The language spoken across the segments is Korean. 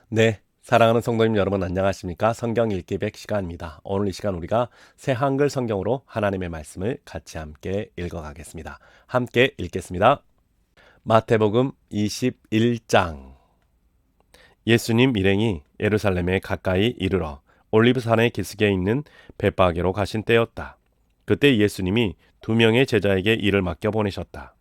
네, 사랑하는 성도님 여러분 안녕하십니까? 성경 읽기 100 시간입니다. 오늘 이 시간 우리가 새 한글 성경으로 하나님의 말씀을 같이 함께 읽어가겠습니다. 함께 읽겠습니다. 마태복음 21장. 예수님 일행이 예루살렘에 가까이 이르러 올리브산의 기슭에 있는 벳바게로 가신 때였다. 그때 예수님이 2명의 제자에게 일을 맡겨 보내셨다.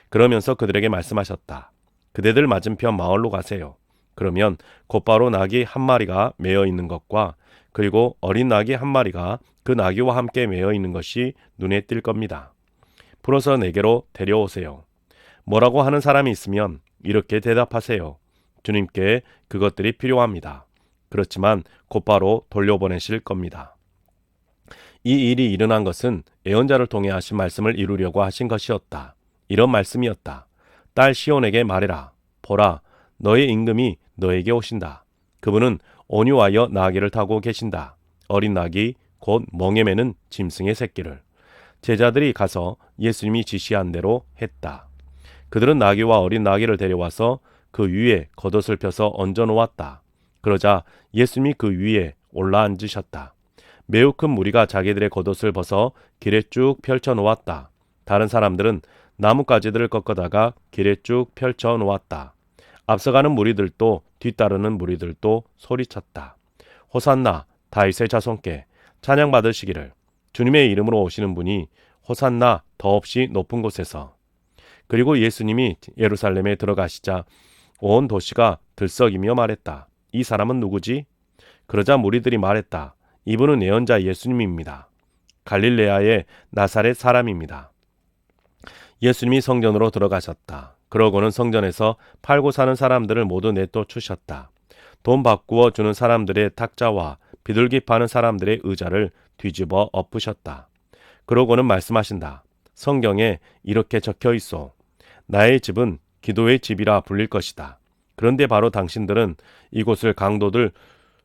그러면서 그들에게 말씀하셨다. 그대들 맞은편 마을로 가세요. 그러면 곧바로 낙이 한 마리가 매어 있는 것과 그리고 어린 낙이 한 마리가 그 나귀와 함께 매어 있는 것이 눈에 띌 겁니다. 풀어서 내게로 데려오세요. 뭐라고 하는 사람이 있으면 이렇게 대답하세요. 주님께 그것들이 필요합니다. 그렇지만 곧바로 돌려보내실 겁니다. 이 일이 일어난 것은 예언자를 통해 하신 말씀을 이루려고 하신 것이었다. 이런 말씀이었다. 딸 시온에게 말해라. 보라, 너의 임금이 너에게 오신다. 그분은 온유하여 나귀를 타고 계신다. 어린 나귀 곧 멍에 매는 짐승의 새끼를. 제자들이 가서 예수님이 지시한 대로 했다. 그들은 나귀와 어린 나귀를 데려와서 그 위에 겉옷을 펴서 얹어 놓았다. 그러자 예수님이 그 위에 올라 앉으셨다. 매우 큰 무리가 자기들의 겉옷을 벗어 길에 쭉 펼쳐 놓았다. 다른 사람들은 나뭇가지들을 꺾어다가 길에 쭉 펼쳐 놓았다. 앞서가는 무리들도 뒤따르는 무리들도 소리쳤다. 호산나 다윗의 자손께 찬양 받으시기를. 주님의 이름으로 오시는 분이 호산나 더없이 높은 곳에서. 그리고 예수님이 예루살렘에 들어가시자 온 도시가 들썩이며 말했다. 이 사람은 누구지? 그러자 무리들이 말했다. 이분은 예언자 예수님입니다. 갈릴레아의 나사렛 사람입니다. 예수님이 성전으로 들어가셨다. 그러고는 성전에서 팔고 사는 사람들을 모두 내쫓으셨다. 돈 바꾸어 주는 사람들의 탁자와 비둘기 파는 사람들의 의자를 뒤집어 엎으셨다. 그러고는 말씀하신다. 성경에 이렇게 적혀 있소. 나의 집은 기도의 집이라 불릴 것이다. 그런데 바로 당신들은 이곳을 강도들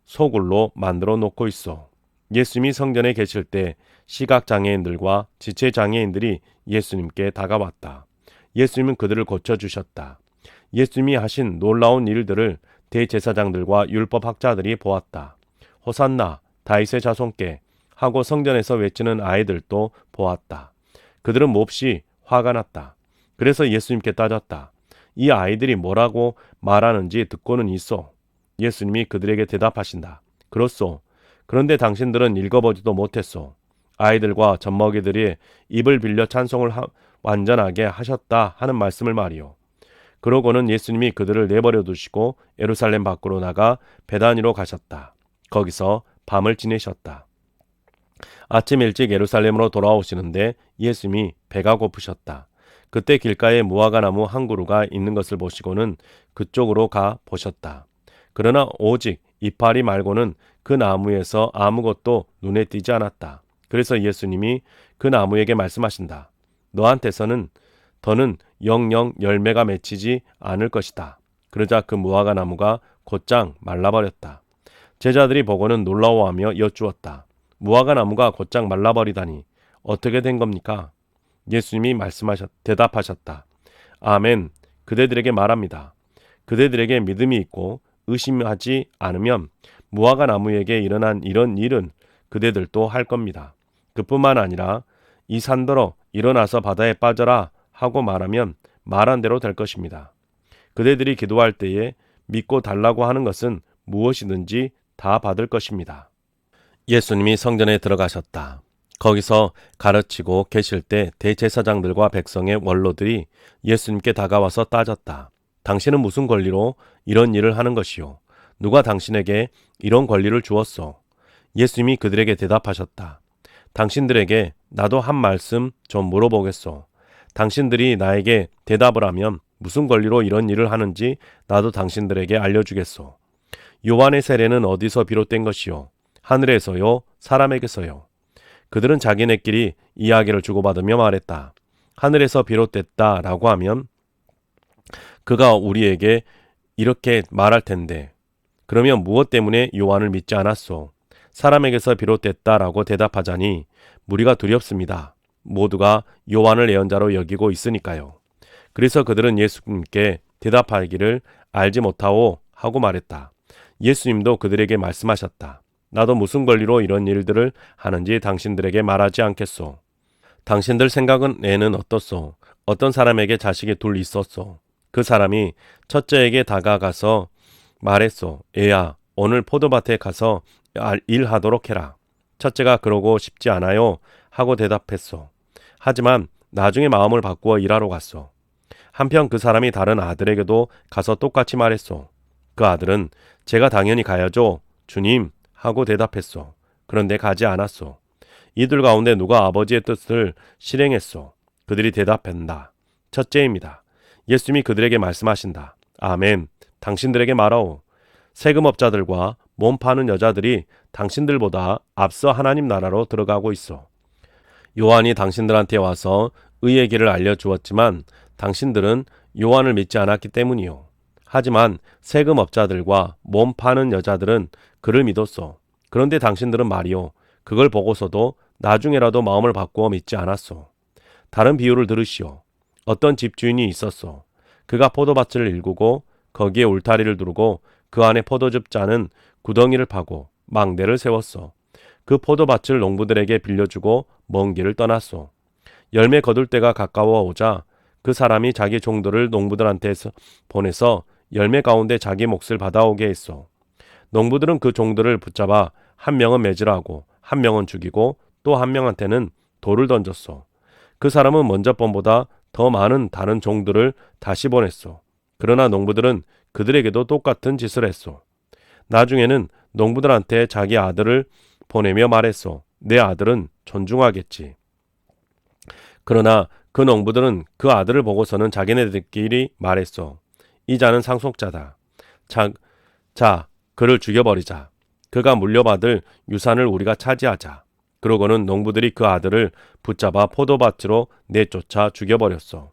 소굴로 만들어 놓고 있어. 예수님이 성전에 계실 때 시각장애인들과 지체장애인들이 예수님께 다가왔다. 예수님은 그들을 고쳐주셨다. 예수님이 하신 놀라운 일들을 대제사장들과 율법학자들이 보았다. 호산나 다윗의 자손께 하고 성전에서 외치는 아이들도 보았다. 그들은 몹시 화가 났다. 그래서 예수님께 따졌다. 이 아이들이 뭐라고 말하는지 듣고는 있어. 예수님이 그들에게 대답하신다. 그렇소. 그런데 당신들은 읽어보지도 못했소. 아이들과 젖먹이들이 입을 빌려 찬송을 완전하게 하셨다 하는 말씀을 말이요. 그러고는 예수님이 그들을 내버려 두시고 예루살렘 밖으로 나가 베다니로 가셨다. 거기서 밤을 지내셨다. 아침 일찍 예루살렘으로 돌아오시는데 예수님이 배가 고프셨다. 그때 길가에 무화과 나무 한 그루가 있는 것을 보시고는 그쪽으로 가 보셨다. 그러나 오직 이파리 말고는 그 나무에서 아무것도 눈에 띄지 않았다. 그래서 예수님이 그 나무에게 말씀하신다. 너한테서는 더는 영영 열매가 맺히지 않을 것이다. 그러자 그 무화과 나무가 곧장 말라버렸다. 제자들이 보고는 놀라워하며 여쭈었다. 무화과 나무가 곧장 말라버리다니 어떻게 된 겁니까? 예수님이 대답하셨다. 아멘. 그대들에게 말합니다. 그대들에게 믿음이 있고 의심하지 않으면 무화과 나무에게 일어난 이런 일은 그대들도 할 겁니다. 그뿐만 아니라 이 산더러 일어나서 바다에 빠져라 하고 말하면 말한 대로 될 것입니다. 그대들이 기도할 때에 믿고 달라고 하는 것은 무엇이든지 다 받을 것입니다. 예수님이 성전에 들어가셨다. 거기서 가르치고 계실 때 대제사장들과 백성의 원로들이 예수님께 다가와서 따졌다. 당신은 무슨 권리로 이런 일을 하는 것이요? 누가 당신에게 이런 권리를 주었소? 예수님이 그들에게 대답하셨다. 당신들에게 나도 한 말씀 좀 물어보겠소. 당신들이 나에게 대답을 하면 무슨 권리로 이런 일을 하는지 나도 당신들에게 알려주겠소. 요한의 세례는 어디서 비롯된 것이요? 하늘에서요? 사람에게서요? 그들은 자기네끼리 이야기를 주고받으며 말했다. 하늘에서 비롯됐다라고 하면 그가 우리에게 이렇게 말할 텐데 그러면 무엇 때문에 요한을 믿지 않았소? 사람에게서 비롯됐다라고 대답하자니 무리가 두렵습니다. 모두가 요한을 예언자로 여기고 있으니까요. 그래서 그들은 예수님께 대답하기를 알지 못하오 하고 말했다. 예수님도 그들에게 말씀하셨다. 나도 무슨 권리로 이런 일들을 하는지 당신들에게 말하지 않겠소. 당신들 생각은 애는 어떻소? 어떤 사람에게 자식이 둘 있었소. 그 사람이 첫째에게 다가가서 말했소. 애야, 오늘 포도밭에 가서 일하도록 해라. 첫째가 그러고 싶지 않아요 하고 대답했소. 하지만 나중에 마음을 바꾸어 일하러 갔소. 한편 그 사람이 다른 아들에게도 가서 똑같이 말했소. 그 아들은 제가 당연히 가야죠, 주님 하고 대답했소. 그런데 가지 않았소. 이들 가운데 누가 아버지의 뜻을 실행했소? 그들이 대답한다. 첫째입니다. 예수님이 그들에게 말씀하신다. 아멘. 당신들에게 말하오. 세금업자들과 몸 파는 여자들이 당신들보다 앞서 하나님 나라로 들어가고 있어. 요한이 당신들한테 와서 의의 길을 알려주었지만 당신들은 요한을 믿지 않았기 때문이요. 하지만 세금업자들과 몸 파는 여자들은 그를 믿었소. 그런데 당신들은 말이요. 그걸 보고서도 나중에라도 마음을 바꾸어 믿지 않았소. 다른 비유를 들으시오. 어떤 집주인이 있었소. 그가 포도밭을 일구고 거기에 울타리를 두르고 그 안에 포도즙 짜는 구덩이를 파고 망대를 세웠소. 그 포도밭을 농부들에게 빌려주고 먼 길을 떠났소. 열매 거둘 때가 가까워 오자 그 사람이 자기 종들을 농부들한테 보내서 열매 가운데 자기 몫을 받아오게 했소. 농부들은 그 종들을 붙잡아 한 명은 매질하고 한 명은 죽이고 또 한 명한테는 돌을 던졌소. 그 사람은 먼저 번보다 더 많은 다른 종들을 다시 보냈소. 그러나 농부들은 그들에게도 똑같은 짓을 했소. 나중에는 농부들한테 자기 아들을 보내며 말했소. 내 아들은 존중하겠지. 그러나 그 농부들은 그 아들을 보고서는 자기네들끼리 말했소. 이 자는 상속자다. 자, 그를 죽여버리자. 그가 물려받을 유산을 우리가 차지하자. 그러고는 농부들이 그 아들을 붙잡아 포도밭으로 내쫓아 죽여버렸소.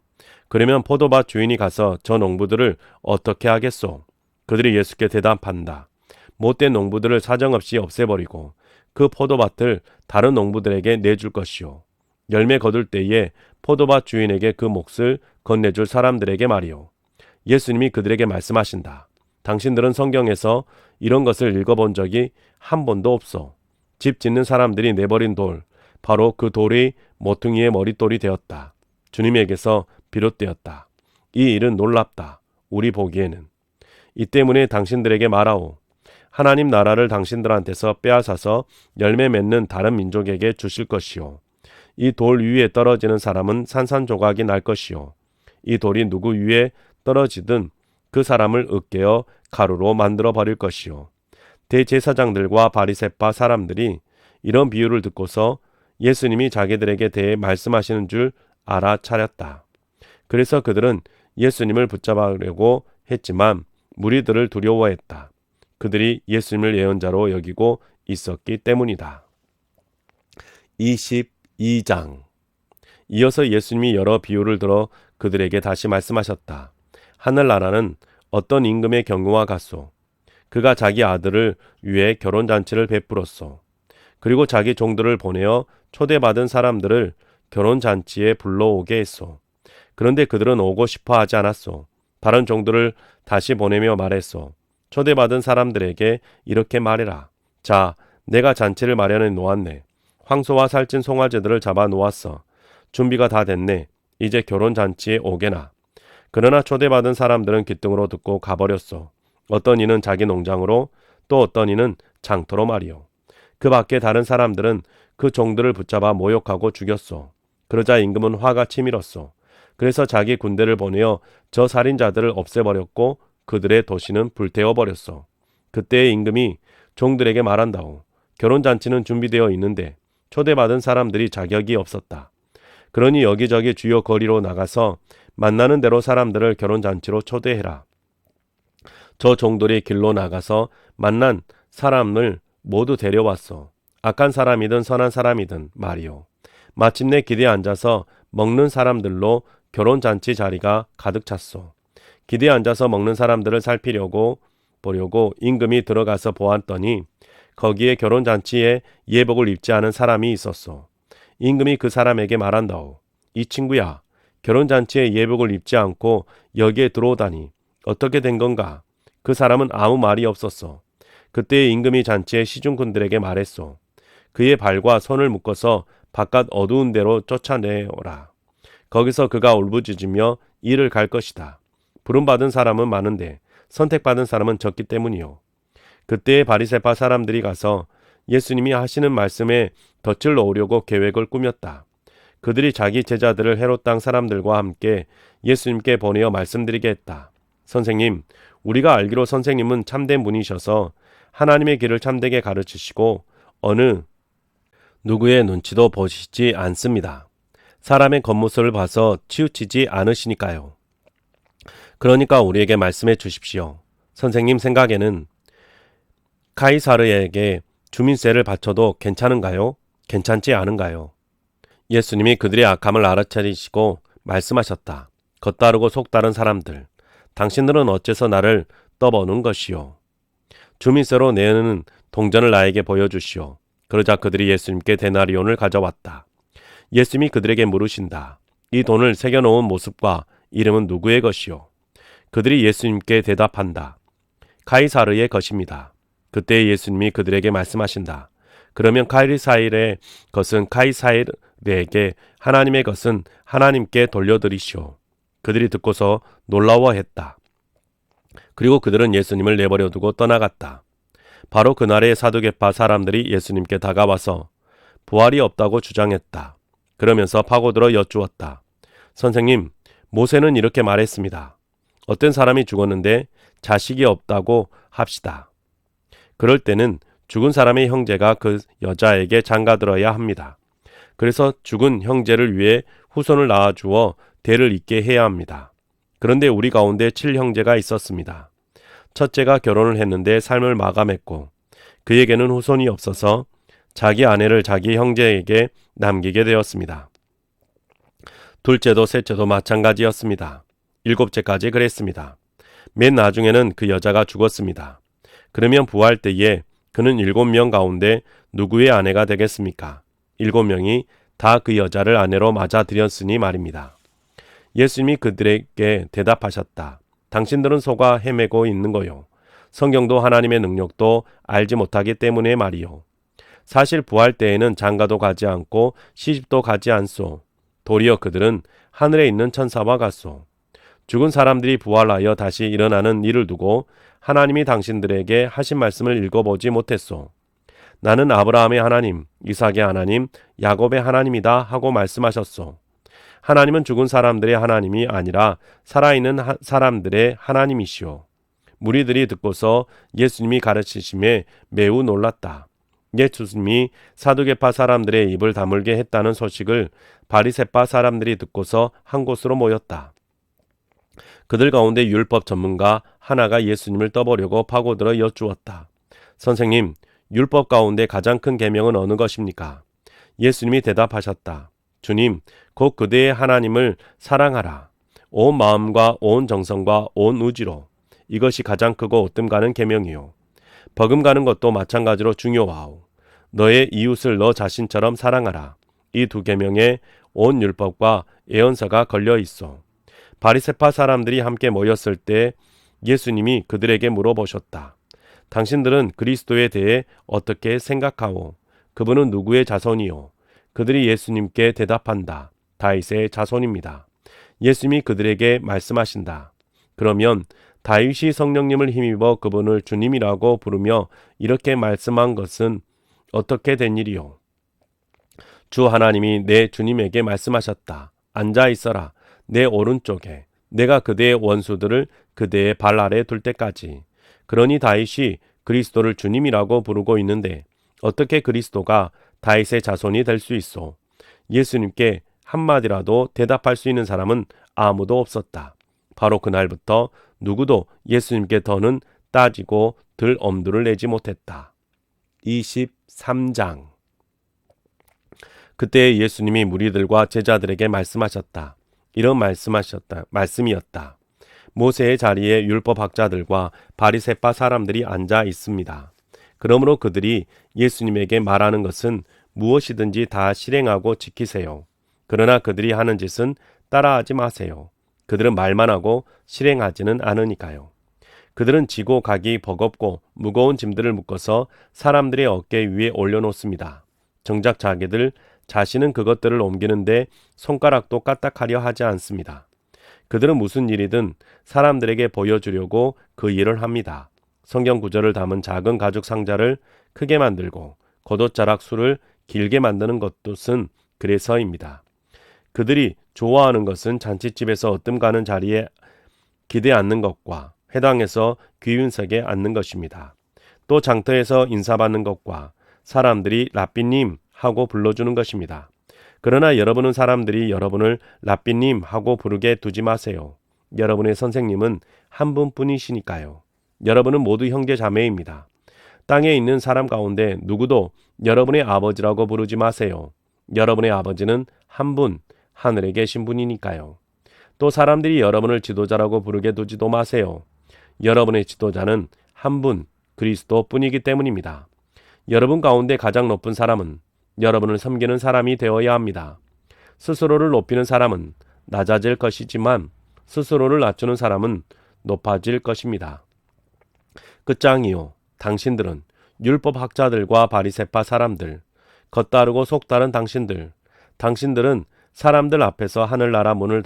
그러면 포도밭 주인이 가서 저 농부들을 어떻게 하겠소? 그들이 예수께 대답한다. 못된 농부들을 사정없이 없애버리고 그 포도밭을 다른 농부들에게 내줄 것이요. 열매 거둘 때에 포도밭 주인에게 그 몫을 건네줄 사람들에게 말이요. 예수님이 그들에게 말씀하신다. 당신들은 성경에서 이런 것을 읽어본 적이 한 번도 없어. 집 짓는 사람들이 내버린 돌, 바로 그 돌이 모퉁이의 머릿돌이 되었다. 주님에게서 비롯되었다. 이 일은 놀랍다. 우리 보기에는. 이 때문에 당신들에게 말하오. 하나님 나라를 당신들한테서 빼앗아서 열매 맺는 다른 민족에게 주실 것이요. 이 돌 위에 떨어지는 사람은 산산조각이 날 것이요. 이 돌이 누구 위에 떨어지든 그 사람을 으깨어 가루로 만들어 버릴 것이요. 대제사장들과 바리새파 사람들이 이런 비유를 듣고서 예수님이 자기들에게 대해 말씀하시는 줄 알아차렸다. 그래서 그들은 예수님을 붙잡으려고 했지만 무리들을 두려워했다. 그들이 예수님을 예언자로 여기고 있었기 때문이다. 22장. 이어서 예수님이 여러 비유를 들어 그들에게 다시 말씀하셨다. 하늘나라는 어떤 임금의 경우와 같소. 그가 자기 아들을 위해 결혼잔치를 베풀었소. 그리고 자기 종들을 보내어 초대받은 사람들을 결혼잔치에 불러오게 했소. 그런데 그들은 오고 싶어 하지 않았소. 다른 종들을 다시 보내며 말했소. 초대받은 사람들에게 이렇게 말해라. 자, 내가 잔치를 마련해 놓았네. 황소와 살찐 송아지들을 잡아 놓았어. 준비가 다 됐네. 이제 결혼잔치에 오게나. 그러나 초대받은 사람들은 기등으로 듣고 가버렸소. 어떤 이는 자기 농장으로, 또 어떤 이는 장터로 말이요. 그 밖에 다른 사람들은 그 종들을 붙잡아 모욕하고 죽였소. 그러자 임금은 화가 치밀었소. 그래서 자기 군대를 보내어 저 살인자들을 없애버렸고 그들의 도시는 불태워버렸소. 그때의 임금이 종들에게 말한다오. 결혼잔치는 준비되어 있는데 초대받은 사람들이 자격이 없었다. 그러니 여기저기 주요 거리로 나가서 만나는 대로 사람들을 결혼잔치로 초대해라. 저 종들이 길로 나가서 만난 사람을 모두 데려왔어. 악한 사람이든 선한 사람이든 말이요. 마침내 기대에 앉아서 먹는 사람들로 결혼잔치 자리가 가득 찼소. 기대에 앉아서 먹는 사람들을 보려고 임금이 들어가서 보았더니 거기에 결혼잔치에 예복을 입지 않은 사람이 있었소. 임금이 그 사람에게 말한다오. 이 친구야, 결혼잔치에 예복을 입지 않고 여기에 들어오다니 어떻게 된 건가? 그 사람은 아무 말이 없었어. 그때 임금이 잔치의 시중꾼들에게 말했소. 그의 발과 손을 묶어서 바깥 어두운 데로 쫓아내오라. 거기서 그가 울부짖으며 일을 갈 것이다. 부름받은 사람은 많은데 선택받은 사람은 적기 때문이요. 그때의 바리새파 사람들이 가서 예수님이 하시는 말씀에 덫을 놓으려고 계획을 꾸몄다. 그들이 자기 제자들을 헤롯 땅 사람들과 함께 예수님께 보내어 말씀드리게 했다. 선생님, 우리가 알기로 선생님은 참된 분이셔서 하나님의 길을 참되게 가르치시고 어느 누구의 눈치도 보시지 않습니다. 사람의 겉모습을 봐서 치우치지 않으시니까요. 그러니까 우리에게 말씀해 주십시오. 선생님 생각에는 카이사르에게 주민세를 바쳐도 괜찮은가요? 괜찮지 않은가요? 예수님이 그들의 악함을 알아차리시고 말씀하셨다. 겉다르고 속다른 사람들, 당신들은 어째서 나를 떠보는 것이요? 주민세로 내는 동전을 나에게 보여주시오. 그러자 그들이 예수님께 데나리온을 가져왔다. 예수님이 그들에게 물으신다. 이 돈을 새겨놓은 모습과 이름은 누구의 것이요? 그들이 예수님께 대답한다. 카이사르의 것입니다. 그때 예수님이 그들에게 말씀하신다. 그러면 카이사르의 것은 카이사르에게, 하나님의 것은 하나님께 돌려드리시오. 그들이 듣고서 놀라워했다. 그리고 그들은 예수님을 내버려 두고 떠나갔다. 바로 그날의 사두개파 사람들이 예수님께 다가와서 부활이 없다고 주장했다. 그러면서 파고들어 여쭈었다. 선생님, 모세는 이렇게 말했습니다. 어떤 사람이 죽었는데 자식이 없다고 합시다. 그럴 때는 죽은 사람의 형제가 그 여자에게 장가들어야 합니다. 그래서 죽은 형제를 위해 후손을 낳아주어 대를 잇게 해야 합니다. 그런데 우리 가운데 7형제가 있었습니다. 첫째가 결혼을 했는데 삶을 마감했고 그에게는 후손이 없어서 자기 아내를 자기 형제에게 남기게 되었습니다. 둘째도 셋째도 마찬가지였습니다. 7째까지 그랬습니다. 맨 나중에는 그 여자가 죽었습니다. 그러면 부활 때에 그는 7명 가운데 누구의 아내가 되겠습니까? 7명이 다 그 여자를 아내로 맞아들였으니 말입니다. 예수님이 그들에게 대답하셨다. 당신들은 속아 헤매고 있는 거요. 성경도 하나님의 능력도 알지 못하기 때문에 말이요. 사실 부활 때에는 장가도 가지 않고 시집도 가지 않소. 도리어 그들은 하늘에 있는 천사와 같소. 죽은 사람들이 부활하여 다시 일어나는 일을 두고 하나님이 당신들에게 하신 말씀을 읽어보지 못했소. 나는 아브라함의 하나님, 이삭의 하나님, 야곱의 하나님이다 하고 말씀하셨소. 하나님은 죽은 사람들의 하나님이 아니라 살아있는 사람들의 하나님이시오. 무리들이 듣고서 예수님이 가르치심에 매우 놀랐다. 예수님이 사두개파 사람들의 입을 다물게 했다는 소식을 바리새파 사람들이 듣고서 한 곳으로 모였다. 그들 가운데 율법 전문가 하나가 예수님을 떠보려고 파고들어 여쭈었다. 선생님, 율법 가운데 가장 큰 계명은 어느 것입니까? 예수님이 대답하셨다. 주님, 곧 그대의 하나님을 사랑하라. 온 마음과 온 정성과 온 의지로. 이것이 가장 크고 으뜸가는 계명이요. 버금가는 것도 마찬가지로 중요하오. 너의 이웃을 너 자신처럼 사랑하라. 이 두 계명에 온 율법과 예언서가 걸려 있어. 바리새파 사람들이 함께 모였을 때 예수님이 그들에게 물어보셨다. 당신들은 그리스도에 대해 어떻게 생각하오? 그분은 누구의 자손이요? 그들이 예수님께 대답한다. 다윗의 자손입니다. 예수님이 그들에게 말씀하신다. 그러면 다윗이 성령님을 힘입어 그분을 주님이라고 부르며 이렇게 말씀한 것은 어떻게 된 일이요? 주 하나님이 내 주님에게 말씀하셨다. 앉아 있어라. 내 오른쪽에. 내가 그대의 원수들을 그대의 발 아래 둘 때까지. 그러니 다윗이 그리스도를 주님이라고 부르고 있는데 어떻게 그리스도가 다윗의 자손이 될 수 있소? 예수님께 한마디라도 대답할 수 있는 사람은 아무도 없었다. 바로 그날부터 누구도 예수님께 더는 따지고 들 엄두를 내지 못했다. 23장. 그때 예수님이 무리들과 제자들에게 말씀하셨다. 이런 말씀이었다. 모세의 자리에 율법학자들과 바리새파 사람들이 앉아 있습니다. 그러므로 그들이 예수님에게 말하는 것은 무엇이든지 다 실행하고 지키세요. 그러나 그들이 하는 짓은 따라하지 마세요. 그들은 말만 하고 실행하지는 않으니까요. 그들은 지고 가기 버겁고 무거운 짐들을 묶어서 사람들의 어깨 위에 올려놓습니다. 정작 자기들 자신은 그것들을 옮기는데 손가락도 까딱하려 하지 않습니다. 그들은 무슨 일이든 사람들에게 보여주려고 그 일을 합니다. 성경 구절을 담은 작은 가죽 상자를 크게 만들고 겉옷자락 술을 길게 만드는 것은 그래서입니다. 그들이 좋아하는 것은 잔치집에서 어뜸 가는 자리에 기대 앉는 것과 회당에서 귀윤석에 앉는 것입니다. 또 장터에서 인사받는 것과 사람들이 라삐님 하고 불러주는 것입니다. 그러나 여러분은 사람들이 여러분을 라삐님 하고 부르게 두지 마세요. 여러분의 선생님은 한 분뿐이시니까요. 여러분은 모두 형제 자매입니다. 땅에 있는 사람 가운데 누구도 여러분의 아버지라고 부르지 마세요. 여러분의 아버지는 한 분, 하늘에 계신 분이니까요. 또 사람들이 여러분을 지도자라고 부르게 두지도 마세요. 여러분의 지도자는 한 분, 그리스도뿐이기 때문입니다. 여러분 가운데 가장 높은 사람은 여러분을 섬기는 사람이 되어야 합니다. 스스로를 높이는 사람은 낮아질 것이지만 스스로를 낮추는 사람은 높아질 것입니다. 끝장이요. 당신들은 율법학자들과 바리새파 사람들, 겉다르고 속다른 당신들은 사람들 앞에서 하늘나라 문을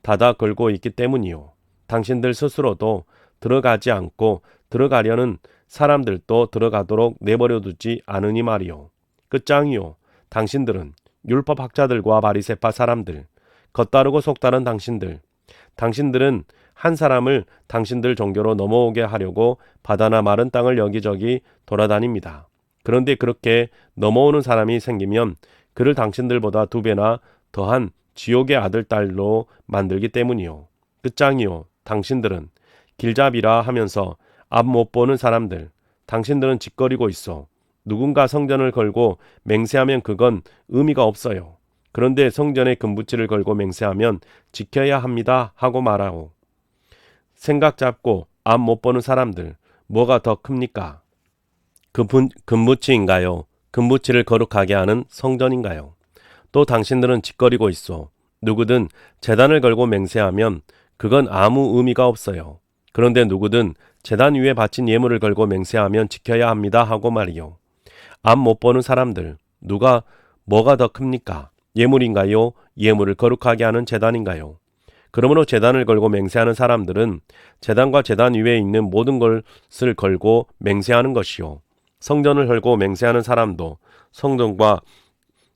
닫아 걸고 있기 때문이요. 당신들 스스로도 들어가지 않고 들어가려는 사람들도 들어가도록 내버려 두지 않으니 말이요. 끝장이요. 당신들은 율법학자들과 바리새파 사람들, 겉다르고 속다른 당신들은 한 사람을 당신들 종교로 넘어오게 하려고 바다나 마른 땅을 여기저기 돌아다닙니다. 그런데 그렇게 넘어오는 사람이 생기면 그를 당신들보다 2배나 더한 지옥의 아들, 딸로 만들기 때문이요. 끝장이요. 당신들은 길잡이라 하면서 앞 못 보는 사람들, 당신들은 짓거리고 있어. 누군가 성전을 걸고 맹세하면 그건 의미가 없어요. 그런데 성전에 금붙이를 걸고 맹세하면 지켜야 합니다 하고 말하오. 생각 잡고 앞 못 보는 사람들, 뭐가 더 큽니까? 금붙이인가요? 금붙이를 거룩하게 하는 성전인가요? 또 당신들은 짓거리고 있어. 누구든 제단을 걸고 맹세하면 그건 아무 의미가 없어요. 그런데 누구든 제단 위에 바친 예물을 걸고 맹세하면 지켜야 합니다 하고 말이요. 앞 못 보는 사람들, 뭐가 더 큽니까? 예물인가요? 예물을 거룩하게 하는 제단인가요? 그러므로 제단을 걸고 맹세하는 사람들은 제단과 제단 위에 있는 모든 것을 걸고 맹세하는 것이요. 성전을 걸고 맹세하는 사람도 성전과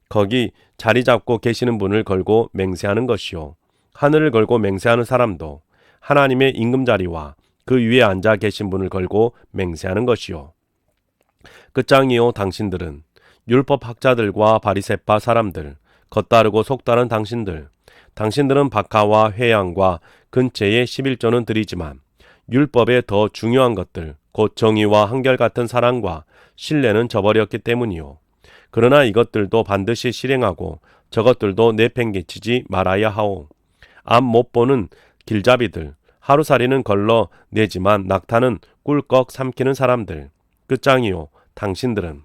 거기 자리 잡고 계시는 분을 걸고 맹세하는 것이요. 하늘을 걸고 맹세하는 사람도 하나님의 임금자리와 그 위에 앉아 계신 분을 걸고 맹세하는 것이요. 끝장이요. 당신들은 율법학자들과 바리새파 사람들, 겉다르고 속다른 당신들은 박하와 회양과 근체의 11조는 드리지만 율법의 더 중요한 것들, 곧 정의와 한결같은 사랑과 신뢰는 저버렸기 때문이요. 그러나 이것들도 반드시 실행하고 저것들도 내팽개치지 말아야 하오. 앞 못 보는 길잡이들, 하루살이는 걸러 내지만 낙타는 꿀꺽 삼키는 사람들, 끝장이요. 당신들은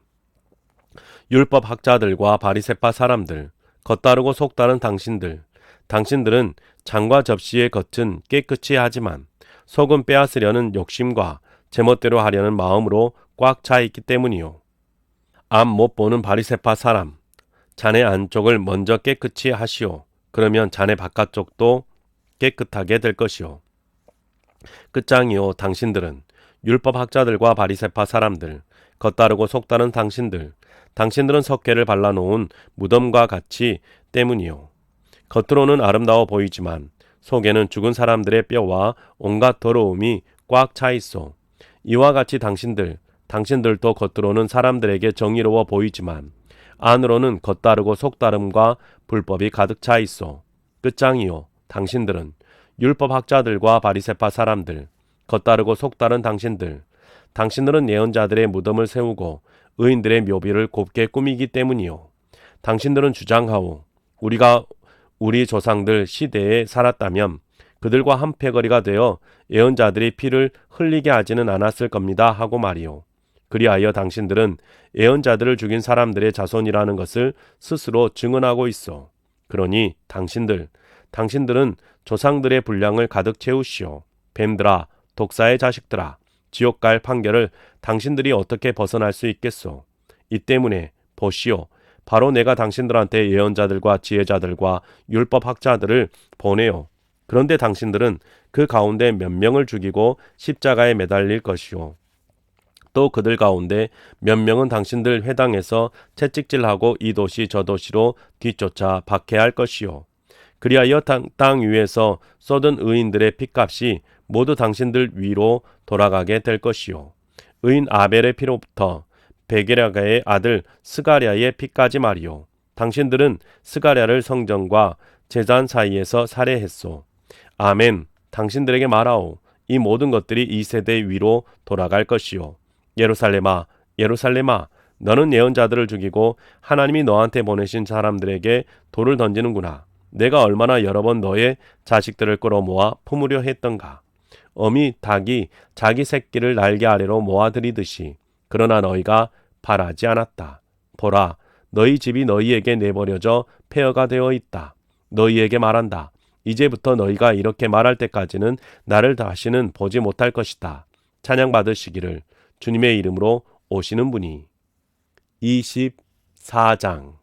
율법학자들과 바리새파 사람들, 겉다르고 속다른 당신들은 장과 접시의 겉은 깨끗이 하지만 속은 빼앗으려는 욕심과 제멋대로 하려는 마음으로 꽉 차 있기 때문이요. 앞 못 보는 바리새파 사람, 자네 안쪽을 먼저 깨끗이 하시오. 그러면 자네 바깥쪽도 깨끗하게 될 것이요. 끝장이요. 당신들은 율법학자들과 바리새파 사람들, 겉다르고 속다른 당신들은 석회를 발라놓은 무덤과 같이 때문이요. 겉으로는 아름다워 보이지만 속에는 죽은 사람들의 뼈와 온갖 더러움이 꽉 차 있어. 이와 같이 당신들도 겉으로는 사람들에게 정의로워 보이지만 안으로는 겉다르고 속다름과 불법이 가득 차 있어. 끝장이요. 당신들은 율법학자들과 바리새파 사람들, 겉다르고 속다른 당신들은 예언자들의 무덤을 세우고 의인들의 묘비를 곱게 꾸미기 때문이요. 당신들은 주장하오. 우리가 우리 조상들 시대에 살았다면 그들과 한 패거리가 되어 예언자들이 피를 흘리게 하지는 않았을 겁니다 하고 말이요. 그리하여 당신들은 예언자들을 죽인 사람들의 자손이라는 것을 스스로 증언하고 있어. 그러니 당신들은 조상들의 분량을 가득 채우시오. 뱀들아, 독사의 자식들아, 지옥 갈 판결을 당신들이 어떻게 벗어날 수 있겠소? 이 때문에 보시오, 바로 내가 당신들한테 예언자들과 지혜자들과 율법학자들을 보내요. 그런데 당신들은 그 가운데 몇 명을 죽이고 십자가에 매달릴 것이오. 또 그들 가운데 몇 명은 당신들 회당에서 채찍질하고 이 도시 저 도시로 뒤쫓아 박해할 것이요. 그리하여 땅 위에서 쏟은 의인들의 핏값이 모두 당신들 위로 돌아가게 될 것이요. 의인 아벨의 피로부터 베게랴의 아들 스가랴의 피까지 말이요. 당신들은 스가랴를 성전과 제단 사이에서 살해했소. 아멘. 당신들에게 말하오. 이 모든 것들이 이 세대 위로 돌아갈 것이요. 예루살렘아, 예루살렘아, 너는 예언자들을 죽이고 하나님이 너한테 보내신 사람들에게 돌을 던지는구나. 내가 얼마나 여러 번 너의 자식들을 끌어모아 품으려 했던가. 어미 닭이 자기 새끼를 날개 아래로 모아들이듯이. 그러나 너희가 바라지 않았다. 보라, 너희 집이 너희에게 내버려져 폐허가 되어 있다. 너희에게 말한다. 이제부터 너희가 이렇게 말할 때까지는 나를 다시는 보지 못할 것이다. 찬양 받으시기를. 주님의 이름으로 오시는 분이. 24장.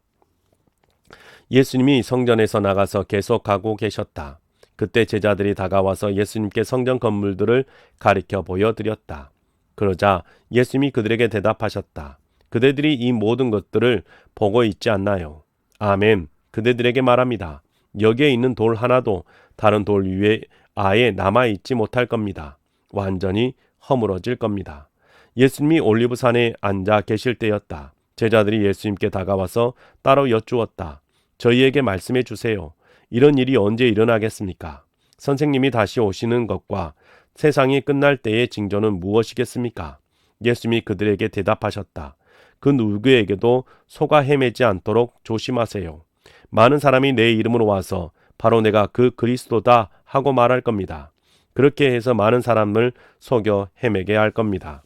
예수님이 성전에서 나가서 계속하고 계셨다. 그때 제자들이 다가와서 예수님께 성전 건물들을 가리켜 보여드렸다. 그러자 예수님이 그들에게 대답하셨다. 그대들이 이 모든 것들을 보고 있지 않나요? 아멘. 그대들에게 말합니다. 여기에 있는 돌 하나도 다른 돌 위에 아예 남아있지 못할 겁니다. 완전히 허물어질 겁니다. 예수님이 올리브산에 앉아 계실 때였다. 제자들이 예수님께 다가와서 따로 여쭈었다. 저희에게 말씀해 주세요. 이런 일이 언제 일어나겠습니까? 선생님이 다시 오시는 것과 세상이 끝날 때의 징조는 무엇이겠습니까? 예수님이 그들에게 대답하셨다. 그 누구에게도 속아 헤매지 않도록 조심하세요. 많은 사람이 내 이름으로 와서 바로 내가 그 그리스도다 하고 말할 겁니다. 그렇게 해서 많은 사람을 속여 헤매게 할 겁니다.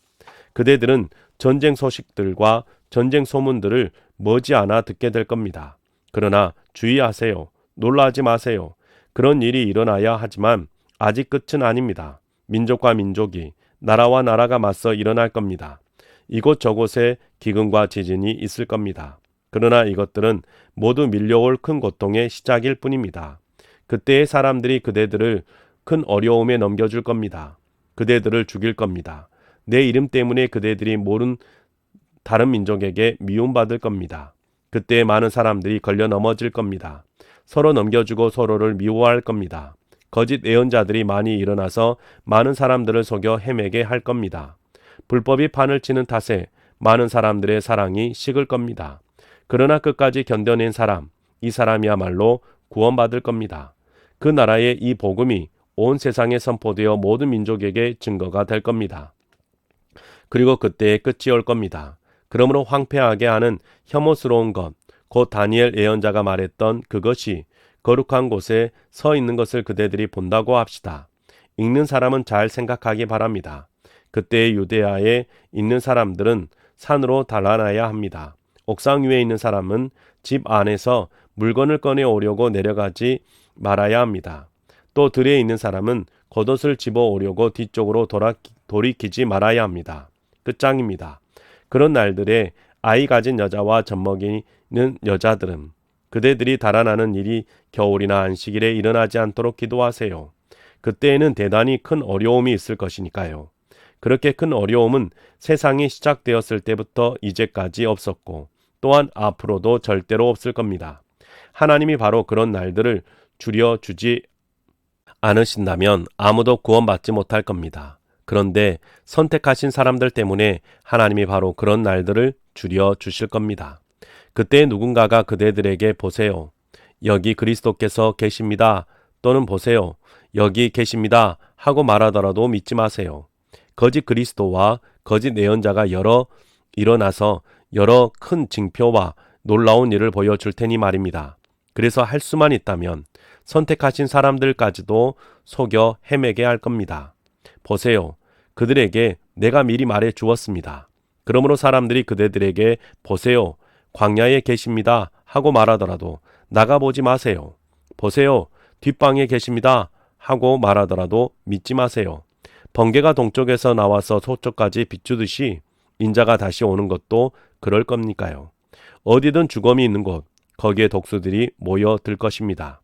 그대들은 전쟁 소식들과 전쟁 소문들을 머지않아 듣게 될 겁니다. 그러나 주의하세요. 놀라지 마세요. 그런 일이 일어나야 하지만 아직 끝은 아닙니다. 민족과 민족이, 나라와 나라가 맞서 일어날 겁니다. 이곳저곳에 기근과 지진이 있을 겁니다. 그러나 이것들은 모두 밀려올 큰 고통의 시작일 뿐입니다. 그때의 사람들이 그대들을 큰 어려움에 넘겨줄 겁니다. 그대들을 죽일 겁니다. 내 이름 때문에 그대들이 모른 다른 민족에게 미움받을 겁니다. 그때 많은 사람들이 걸려 넘어질 겁니다. 서로 넘겨주고 서로를 미워할 겁니다. 거짓 예언자들이 많이 일어나서 많은 사람들을 속여 헤매게 할 겁니다. 불법이 판을 치는 탓에 많은 사람들의 사랑이 식을 겁니다. 그러나 끝까지 견뎌낸 사람, 이 사람이야말로 구원받을 겁니다. 그 나라의 이 복음이 온 세상에 선포되어 모든 민족에게 증거가 될 겁니다. 그리고 그때의 끝이 올 겁니다. 그러므로 황폐하게 하는 혐오스러운 것, 곧 다니엘 예언자가 말했던 그것이 거룩한 곳에 서 있는 것을 그대들이 본다고 합시다. 읽는 사람은 잘 생각하기 바랍니다. 그때의 유대야에 있는 사람들은 산으로 달아나야 합니다. 옥상 위에 있는 사람은 집 안에서 물건을 꺼내 오려고 내려가지 말아야 합니다. 또 들에 있는 사람은 겉옷을 집어 오려고 뒤쪽으로 돌이키지 말아야 합니다. 끝장입니다. 그런 날들에 아이 가진 여자와 젖먹이는 여자들은 그대들이 달아나는 일이 겨울이나 안식일에 일어나지 않도록 기도하세요. 그때에는 대단히 큰 어려움이 있을 것이니까요. 그렇게 큰 어려움은 세상이 시작되었을 때부터 이제까지 없었고 또한 앞으로도 절대로 없을 겁니다. 하나님이 바로 그런 날들을 줄여주지 않으신다면 아무도 구원받지 못할 겁니다. 그런데 선택하신 사람들 때문에 하나님이 바로 그런 날들을 줄여주실 겁니다. 그때 누군가가 그대들에게 보세요. 여기 그리스도께서 계십니다. 또는 보세요. 여기 계십니다. 하고 말하더라도 믿지 마세요. 거짓 그리스도와 거짓 예언자가 일어나서 여러 큰 징표와 놀라운 일을 보여줄 테니 말입니다. 그래서 할 수만 있다면 선택하신 사람들까지도 속여 헤매게 할 겁니다. 보세요. 그들에게 내가 미리 말해 주었습니다. 그러므로 사람들이 그대들에게 보세요. 광야에 계십니다. 하고 말하더라도 나가보지 마세요. 보세요. 뒷방에 계십니다. 하고 말하더라도 믿지 마세요. 번개가 동쪽에서 나와서 서쪽까지 비추듯이 인자가 다시 오는 것도 그럴 겁니까요? 어디든 죽음이 있는 곳, 거기에 독수들이 모여들 것입니다.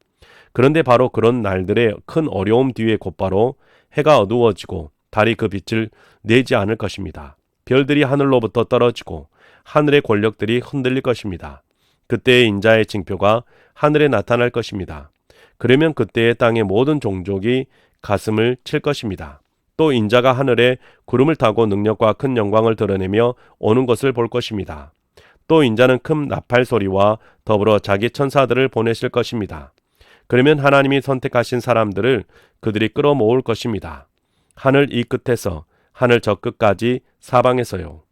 그런데 바로 그런 날들의 큰 어려움 뒤에 곧바로 해가 어두워지고 달이 그 빛을 내지 않을 것입니다. 별들이 하늘로부터 떨어지고 하늘의 권력들이 흔들릴 것입니다. 그때의 인자의 징표가 하늘에 나타날 것입니다. 그러면 그때의 땅의 모든 종족이 가슴을 칠 것입니다. 또 인자가 하늘에 구름을 타고 능력과 큰 영광을 드러내며 오는 것을 볼 것입니다. 또 인자는 큰 나팔 소리와 더불어 자기 천사들을 보내실 것입니다. 그러면 하나님이 선택하신 사람들을 그들이 끌어모을 것입니다. 하늘 이 끝에서 하늘 저 끝까지 사방에서요.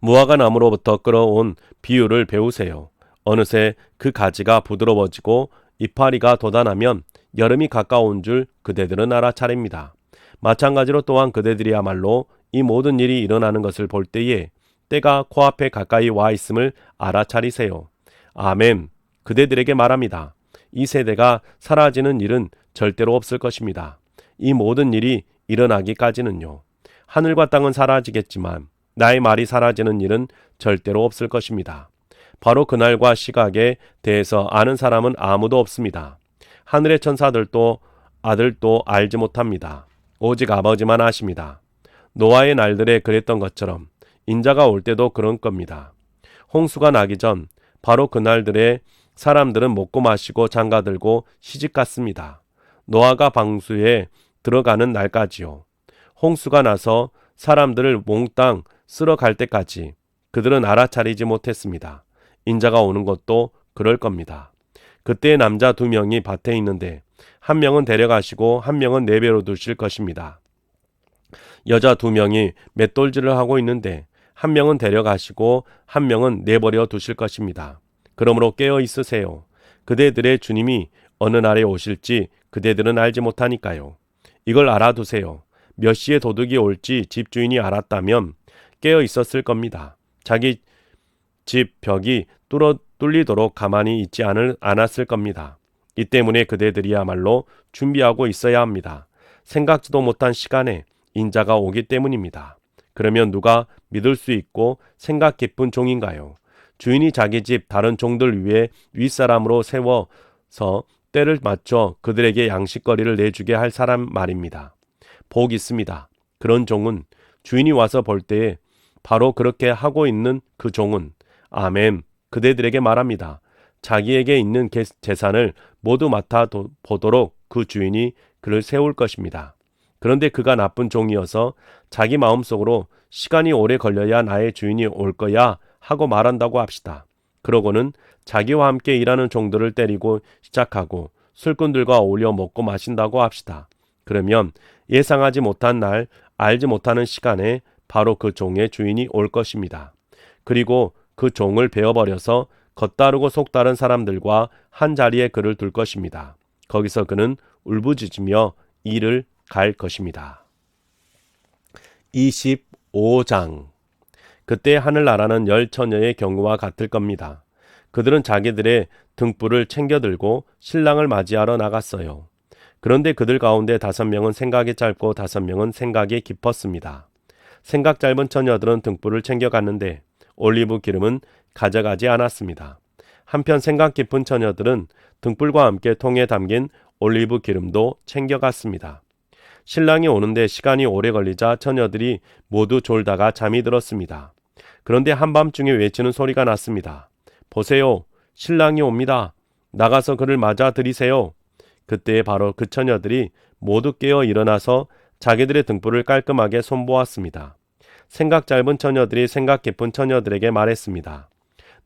무화과 나무로부터 끌어온 비유를 배우세요. 어느새 그 가지가 부드러워지고 이파리가 돋아나면 여름이 가까운 줄 그대들은 알아차립니다. 마찬가지로 또한 그대들이야말로 이 모든 일이 일어나는 것을 볼 때에 때가 코앞에 가까이 와 있음을 알아차리세요. 아멘. 그대들에게 말합니다. 이 세대가 사라지는 일은 절대로 없을 것입니다. 이 모든 일이 일어나기까지는요. 하늘과 땅은 사라지겠지만 나의 말이 사라지는 일은 절대로 없을 것입니다. 바로 그날과 시각에 대해서 아는 사람은 아무도 없습니다. 하늘의 천사들도 아들도 알지 못합니다. 오직 아버지만 아십니다. 노아의 날들에 그랬던 것처럼 인자가 올 때도 그런 겁니다. 홍수가 나기 전 바로 그날들에 사람들은 먹고 마시고 장가들고 시집갔습니다. 노아가 방수에 들어가는 날까지요. 홍수가 나서 사람들을 몽땅 쓸어갈 때까지 그들은 알아차리지 못했습니다. 인자가 오는 것도 그럴 겁니다. 그때 남자 2명이 밭에 있는데 한 명은 데려가시고 한 명은 내버려 두실 것입니다. 여자 2명이 맷돌질을 하고 있는데 한 명은 데려가시고 한 명은 내버려 두실 것입니다. 그러므로 깨어 있으세요. 그대들의 주님이 어느 날에 오실지 그대들은 알지 못하니까요. 이걸 알아두세요. 몇 시에 도둑이 올지 집주인이 알았다면 깨어 있었을 겁니다. 자기 집 벽이 뚫리도록 가만히 있지 않았을 겁니다. 이 때문에 그대들이야말로 준비하고 있어야 합니다. 생각지도 못한 시간에 인자가 오기 때문입니다. 그러면 누가 믿을 수 있고 생각 깊은 종인가요? 주인이 자기 집 다른 종들 위에 윗사람으로 세워서 때를 맞춰 그들에게 양식거리를 내주게 할 사람 말입니다. 복 있습니다. 그런 종은 주인이 와서 볼 때에 바로 그렇게 하고 있는 그 종은 아멘 그대들에게 말합니다. 자기에게 있는 재산을 모두 맡아 보도록 그 주인이 그를 세울 것입니다. 그런데 그가 나쁜 종이어서 자기 마음속으로 시간이 오래 걸려야 나의 주인이 올 거야 하고 말한다고 합시다. 그러고는 자기와 함께 일하는 종들을 때리고 시작하고 술꾼들과 어울려 먹고 마신다고 합시다. 그러면 예상하지 못한 날, 알지 못하는 시간에 바로 그 종의 주인이 올 것입니다. 그리고 그 종을 베어버려서 겉다르고 속다른 사람들과 한 자리에 그를 둘 것입니다. 거기서 그는 울부짖으며 일을 갈 것입니다. 25장 그때 하늘나라는 10처녀의 경우와 같을 겁니다. 그들은 자기들의 등불을 챙겨들고 신랑을 맞이하러 나갔어요. 그런데 그들 가운데 5명은 생각이 짧고 5명은 생각이 깊었습니다. 생각 짧은 처녀들은 등불을 챙겨갔는데 올리브 기름은 가져가지 않았습니다. 한편 생각 깊은 처녀들은 등불과 함께 통에 담긴 올리브 기름도 챙겨갔습니다. 신랑이 오는데 시간이 오래 걸리자 처녀들이 모두 졸다가 잠이 들었습니다. 그런데 한밤중에 외치는 소리가 났습니다. 보세요, 신랑이 옵니다. 나가서 그를 맞아 들이세요. 그때에 바로 그 처녀들이 모두 깨어 일어나서 자기들의 등불을 깔끔하게 손보았습니다. 생각 짧은 처녀들이 생각 깊은 처녀들에게 말했습니다.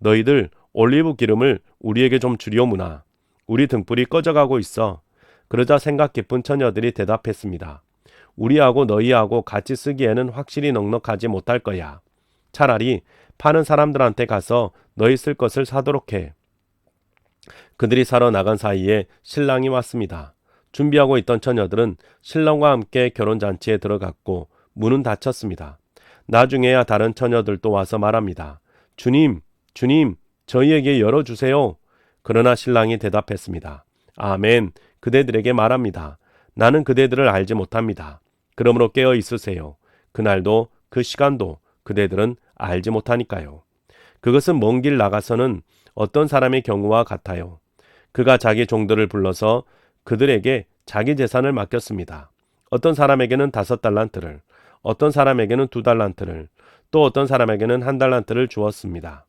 너희들 올리브 기름을 우리에게 좀 주려무나. 우리 등불이 꺼져가고 있어. 그러자 생각 깊은 처녀들이 대답했습니다. 우리하고 너희하고 같이 쓰기에는 확실히 넉넉하지 못할 거야. 차라리 파는 사람들한테 가서 너희 쓸 것을 사도록 해. 그들이 사러 나간 사이에 신랑이 왔습니다. 준비하고 있던 처녀들은 신랑과 함께 결혼잔치에 들어갔고 문은 닫혔습니다. 나중에야 다른 처녀들도 와서 말합니다. 주님, 주님, 저희에게 열어주세요. 그러나 신랑이 대답했습니다. 아멘, 그대들에게 말합니다. 나는 그대들을 알지 못합니다. 그러므로 깨어 있으세요. 그날도 그 시간도 그대들은 알지 못하니까요. 그것은 먼 길 나가서는 어떤 사람의 경우와 같아요. 그가 자기 종들을 불러서 그들에게 자기 재산을 맡겼습니다. 어떤 사람에게는 5달란트를, 어떤 사람에게는 2달란트를, 또 어떤 사람에게는 1달란트를 주었습니다.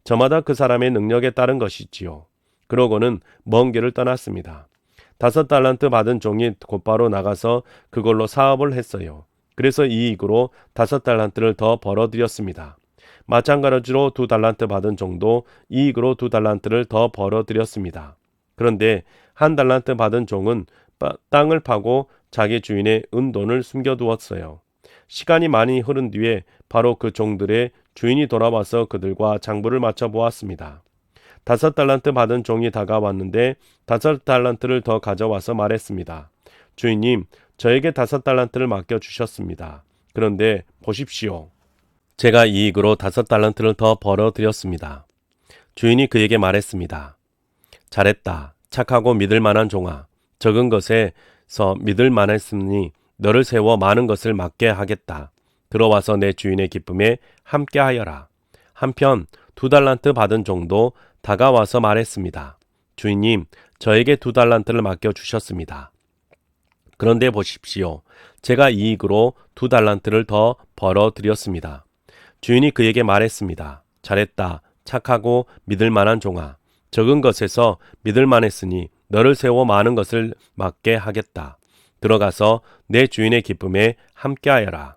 저마다 그 사람의 능력에 따른 것이지요. 그러고는 먼 길을 떠났습니다. 5달란트 받은 종이 곧바로 나가서 그걸로 사업을 했어요. 그래서 이익으로 5달란트를 더 벌어들였습니다. 마찬가지로 2달란트 받은 종도 이익으로 2달란트를 더 벌어들였습니다. 그런데 1달란트 받은 종은 땅을 파고 자기 주인의 은돈을 숨겨두었어요. 시간이 많이 흐른 뒤에 바로 그 종들의 주인이 돌아와서 그들과 장부를 맞춰 보았습니다. 5달란트 받은 종이 다가왔는데 5달란트를 더 가져와서 말했습니다. 주인님, 저에게 5달란트를 맡겨주셨습니다. 그런데 보십시오. 제가 이익으로 5달란트를 더 벌어들였습니다. 주인이 그에게 말했습니다. 잘했다. 착하고 믿을 만한 종아. 적은 것에서 믿을 만했으니 너를 세워 많은 것을 맡게 하겠다. 들어와서 내 주인의 기쁨에 함께하여라. 한편 2달란트 받은 종도 다가와서 말했습니다. 주인님, 저에게 2달란트를 맡겨주셨습니다. 그런데 보십시오. 제가 이익으로 2달란트를 더 벌어들였습니다. 주인이 그에게 말했습니다. 잘했다. 착하고 믿을 만한 종아. 적은 것에서 믿을 만했으니 너를 세워 많은 것을 맡게 하겠다. 들어가서 내 주인의 기쁨에 함께하여라.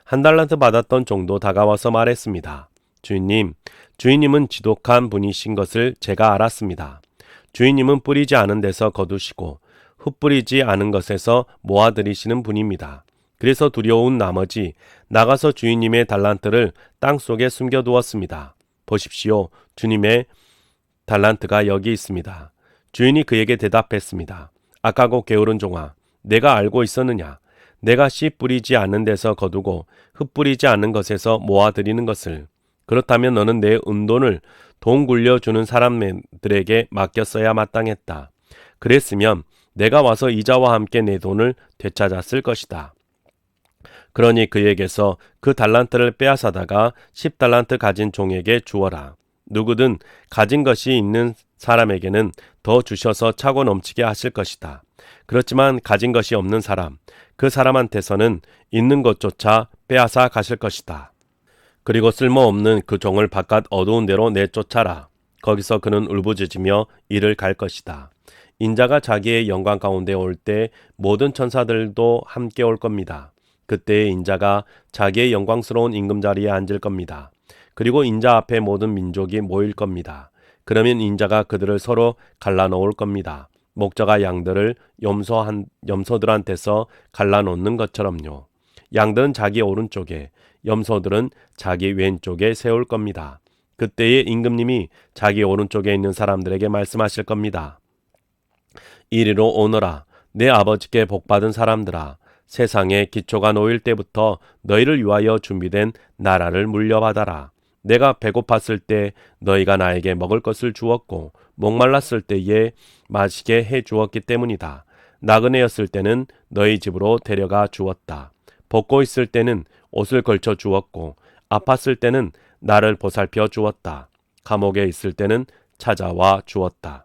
1달란트 받았던 종도 다가와서 말했습니다. 주인님은 지독한 분이신 것을 제가 알았습니다. 주인님은 뿌리지 않은 데서 거두시고 흩뿌리지 않은 것에서 모아들이시는 분입니다. 그래서 두려운 나머지 나가서 주인님의 달란트를 땅속에 숨겨두었습니다. 보십시오. 주님의 달란트가 여기 있습니다. 주인이 그에게 대답했습니다. 악하고 게으른 종아, 내가 알고 있었느냐? 내가 씨 뿌리지 않는 데서 거두고 흩뿌리지 않는 것에서 모아들이는 것을. 그렇다면 너는 내 은돈을 돈 굴려주는 사람들에게 맡겼어야 마땅했다. 그랬으면 내가 와서 이자와 함께 내 돈을 되찾았을 것이다. 그러니 그에게서 그 달란트를 빼앗아다가 10달란트 가진 종에게 주어라. 누구든 가진 것이 있는 사람에게는 더 주셔서 차고 넘치게 하실 것이다. 그렇지만 가진 것이 없는 사람, 그 사람한테서는 있는 것조차 빼앗아 가실 것이다. 그리고 쓸모없는 그 종을 바깥 어두운 데로 내쫓아라. 거기서 그는 울부짖으며 이를 갈 것이다. 인자가 자기의 영광 가운데 올 때 모든 천사들도 함께 올 겁니다. 그때에 인자가 자기의 영광스러운 임금자리에 앉을 겁니다. 그리고 인자 앞에 모든 민족이 모일 겁니다. 그러면 인자가 그들을 서로 갈라놓을 겁니다. 목자가 양들을 염소들한테서 갈라놓는 것처럼요. 양들은 자기 오른쪽에, 염소들은 자기 왼쪽에 세울 겁니다. 그때에 임금님이 자기 오른쪽에 있는 사람들에게 말씀하실 겁니다. 이리로 오너라. 내 아버지께 복받은 사람들아. 세상에 기초가 놓일 때부터 너희를 위하여 준비된 나라를 물려받아라. 내가 배고팠을 때 너희가 나에게 먹을 것을 주었고 목말랐을 때에 마시게 해 주었기 때문이다. 나그네였을 때는 너희 집으로 데려가 주었다. 벗고 있을 때는 옷을 걸쳐 주었고 아팠을 때는 나를 보살펴 주었다. 감옥에 있을 때는 찾아와 주었다.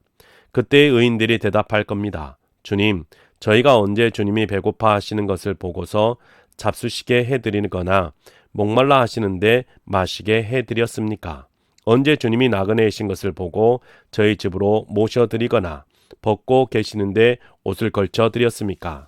그때의 의인들이 대답할 겁니다. 주님, 저희가 언제 주님이 배고파 하시는 것을 보고서 잡수시게 해드리거나 목말라 하시는데 마시게 해드렸습니까? 언제 주님이 나그네이신 것을 보고 저희 집으로 모셔드리거나 벗고 계시는데 옷을 걸쳐드렸습니까?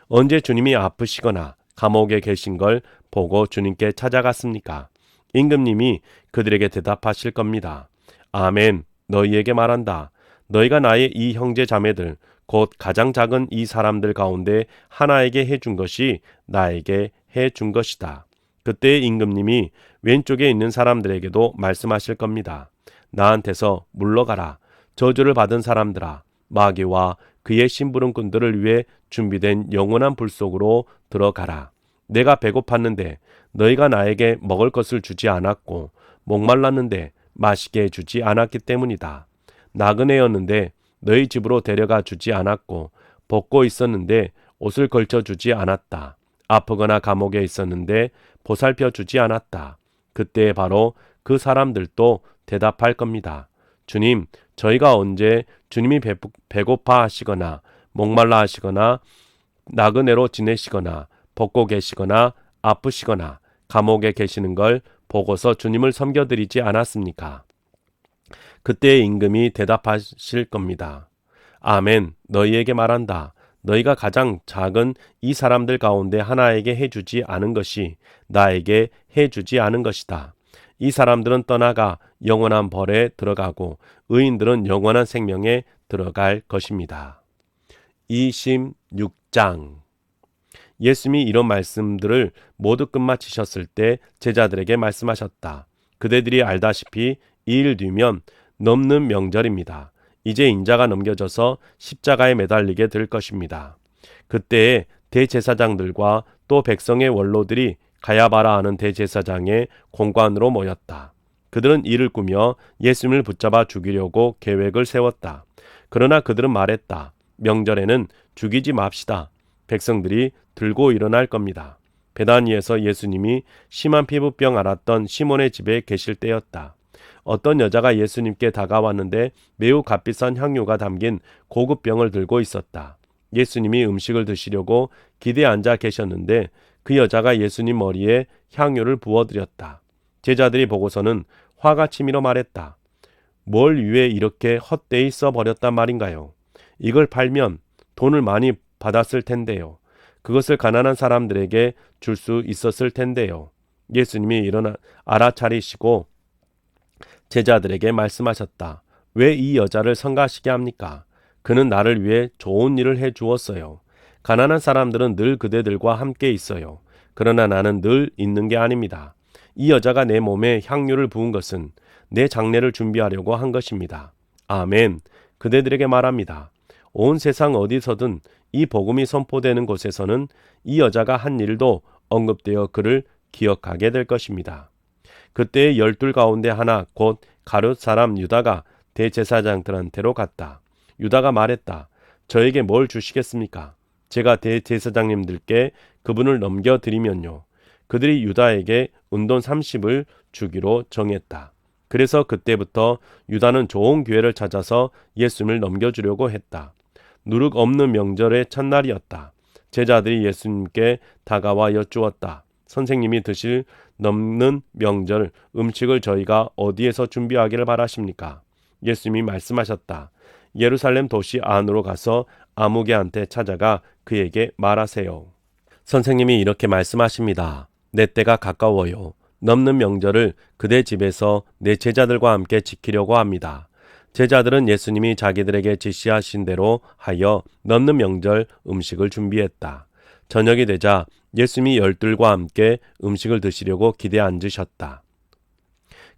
언제 주님이 아프시거나 감옥에 계신 걸 보고 주님께 찾아갔습니까? 임금님이 그들에게 대답하실 겁니다. 아멘, 너희에게 말한다. 너희가 나의 이 형제 자매들 곧 가장 작은 이 사람들 가운데 하나에게 해준 것이 나에게 해준 것이다. 그때 임금님이 왼쪽에 있는 사람들에게도 말씀하실 겁니다. 나한테서 물러가라. 저주를 받은 사람들아, 마귀와 그의 심부름꾼들을 위해 준비된 영원한 불 속으로 들어가라. 내가 배고팠는데 너희가 나에게 먹을 것을 주지 않았고 목말랐는데 마시게 해주지 않았기 때문이다. 나그네였는데 너희 집으로 데려가 주지 않았고 벗고 있었는데 옷을 걸쳐 주지 않았다. 아프거나 감옥에 있었는데 보살펴 주지 않았다. 그때 바로 그 사람들도 대답할 겁니다. 주님, 저희가 언제 주님이 배고파 하시거나 목말라 하시거나 나그네로 지내시거나 벗고 계시거나 아프시거나 감옥에 계시는 걸 보고서 주님을 섬겨드리지 않았습니까? 그때 임금이 대답하실 겁니다. 아멘, 너희에게 말한다. 너희가 가장 작은 이 사람들 가운데 하나에게 해주지 않은 것이 나에게 해주지 않은 것이다. 이 사람들은 떠나가 영원한 벌에 들어가고 의인들은 영원한 생명에 들어갈 것입니다. 26장 예수님이 이런 말씀들을 모두 끝마치셨을 때 제자들에게 말씀하셨다. 그대들이 알다시피 2일 뒤면 넘는 명절입니다. 이제 인자가 넘겨져서 십자가에 매달리게 될 것입니다. 그때에 대제사장들과 또 백성의 원로들이 가야바라 하는 대제사장의 공관으로 모였다. 그들은 이를 꾸며 예수님을 붙잡아 죽이려고 계획을 세웠다. 그러나 그들은 말했다. 명절에는 죽이지 맙시다. 백성들이 들고 일어날 겁니다. 베다니에서 예수님이 심한 피부병 앓았던 시몬의 집에 계실 때였다. 어떤 여자가 예수님께 다가왔는데 매우 값비싼 향유가 담긴 고급 병을 들고 있었다. 예수님이 음식을 드시려고 기대에 앉아 계셨는데 그 여자가 예수님 머리에 향유를 부어드렸다. 제자들이 보고서는 화가 치밀어 말했다. 뭘 위해 이렇게 헛되이 써버렸단 말인가요? 이걸 팔면 돈을 많이 받았을 텐데요. 그것을 가난한 사람들에게 줄 수 있었을 텐데요. 예수님이 일어나 알아차리시고 제자들에게 말씀하셨다. 왜 이 여자를 성가시게 합니까? 그는 나를 위해 좋은 일을 해 주었어요. 가난한 사람들은 늘 그대들과 함께 있어요. 그러나 나는 늘 있는 게 아닙니다. 이 여자가 내 몸에 향유를 부은 것은 내 장례를 준비하려고 한 것입니다. 아멘. 그대들에게 말합니다. 온 세상 어디서든 이 복음이 선포되는 곳에서는 이 여자가 한 일도 언급되어 그를 기억하게 될 것입니다. 그때의 12 가운데 하나 곧 가룟 사람 유다가 대제사장들한테로 갔다. 유다가 말했다. 저에게 뭘 주시겠습니까? 제가 대제사장님들께 그분을 넘겨드리면요. 그들이 유다에게 은돈 30을 주기로 정했다. 그래서 그때부터 유다는 좋은 기회를 찾아서 예수님을 넘겨주려고 했다. 누룩 없는 명절의 첫날이었다. 제자들이 예수님께 다가와 여쭈었다. 선생님이 드실 넘는 명절 음식을 저희가 어디에서 준비하기를 바라십니까? 예수님이 말씀하셨다. 예루살렘 도시 안으로 가서 아무개한테 찾아가 그에게 말하세요. 선생님이 이렇게 말씀하십니다. 내 때가 가까워요. 넘는 명절을 그대 집에서 내 제자들과 함께 지키려고 합니다. 제자들은 예수님이 자기들에게 지시하신 대로 하여 넘는 명절 음식을 준비했다. 저녁이 되자 예수님이 12과 함께 음식을 드시려고 기대에 앉으셨다.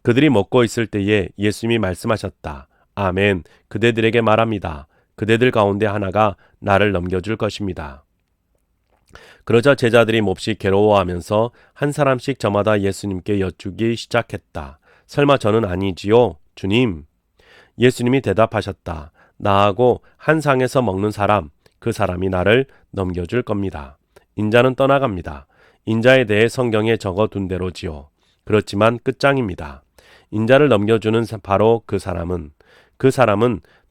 그들이 먹고 있을 때에 예수님이 말씀하셨다. 아멘. 그대들에게 말합니다. 그대들 가운데 하나가 나를 넘겨줄 것입니다. 그러자 제자들이 몹시 괴로워하면서 한 사람씩 저마다 예수님께 여쭈기 시작했다. 설마 저는 아니지요? 주님. 예수님이 대답하셨다. 나하고 한 상에서 먹는 사람, 그 사람이 나를 넘겨줄 겁니다. 인자는 떠나갑니다. 인자에 대해 성경에 적어둔 대로지요. 그렇지만 끝장입니다. 인자를 넘겨주는 바로 그 사람은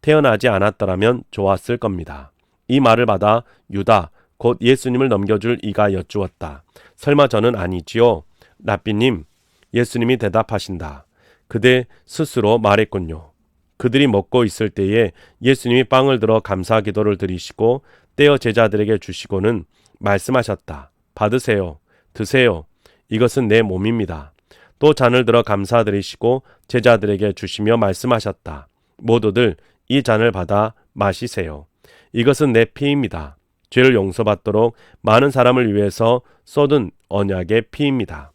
태어나지 않았더라면 좋았을 겁니다. 이 말을 받아 유다, 곧 예수님을 넘겨줄 이가 여쭈었다. 설마 저는 아니지요? 랍비님, 예수님이 대답하신다. 그대 스스로 말했군요. 그들이 먹고 있을 때에 예수님이 빵을 들어 감사 기도를 드리시고 떼어 제자들에게 주시고는 말씀하셨다. 받으세요. 드세요. 이것은 내 몸입니다. 또 잔을 들어 감사드리시고 제자들에게 주시며 말씀하셨다. 모두들 이 잔을 받아 마시세요. 이것은 내 피입니다. 죄를 용서받도록 많은 사람을 위해서 쏟은 언약의 피입니다.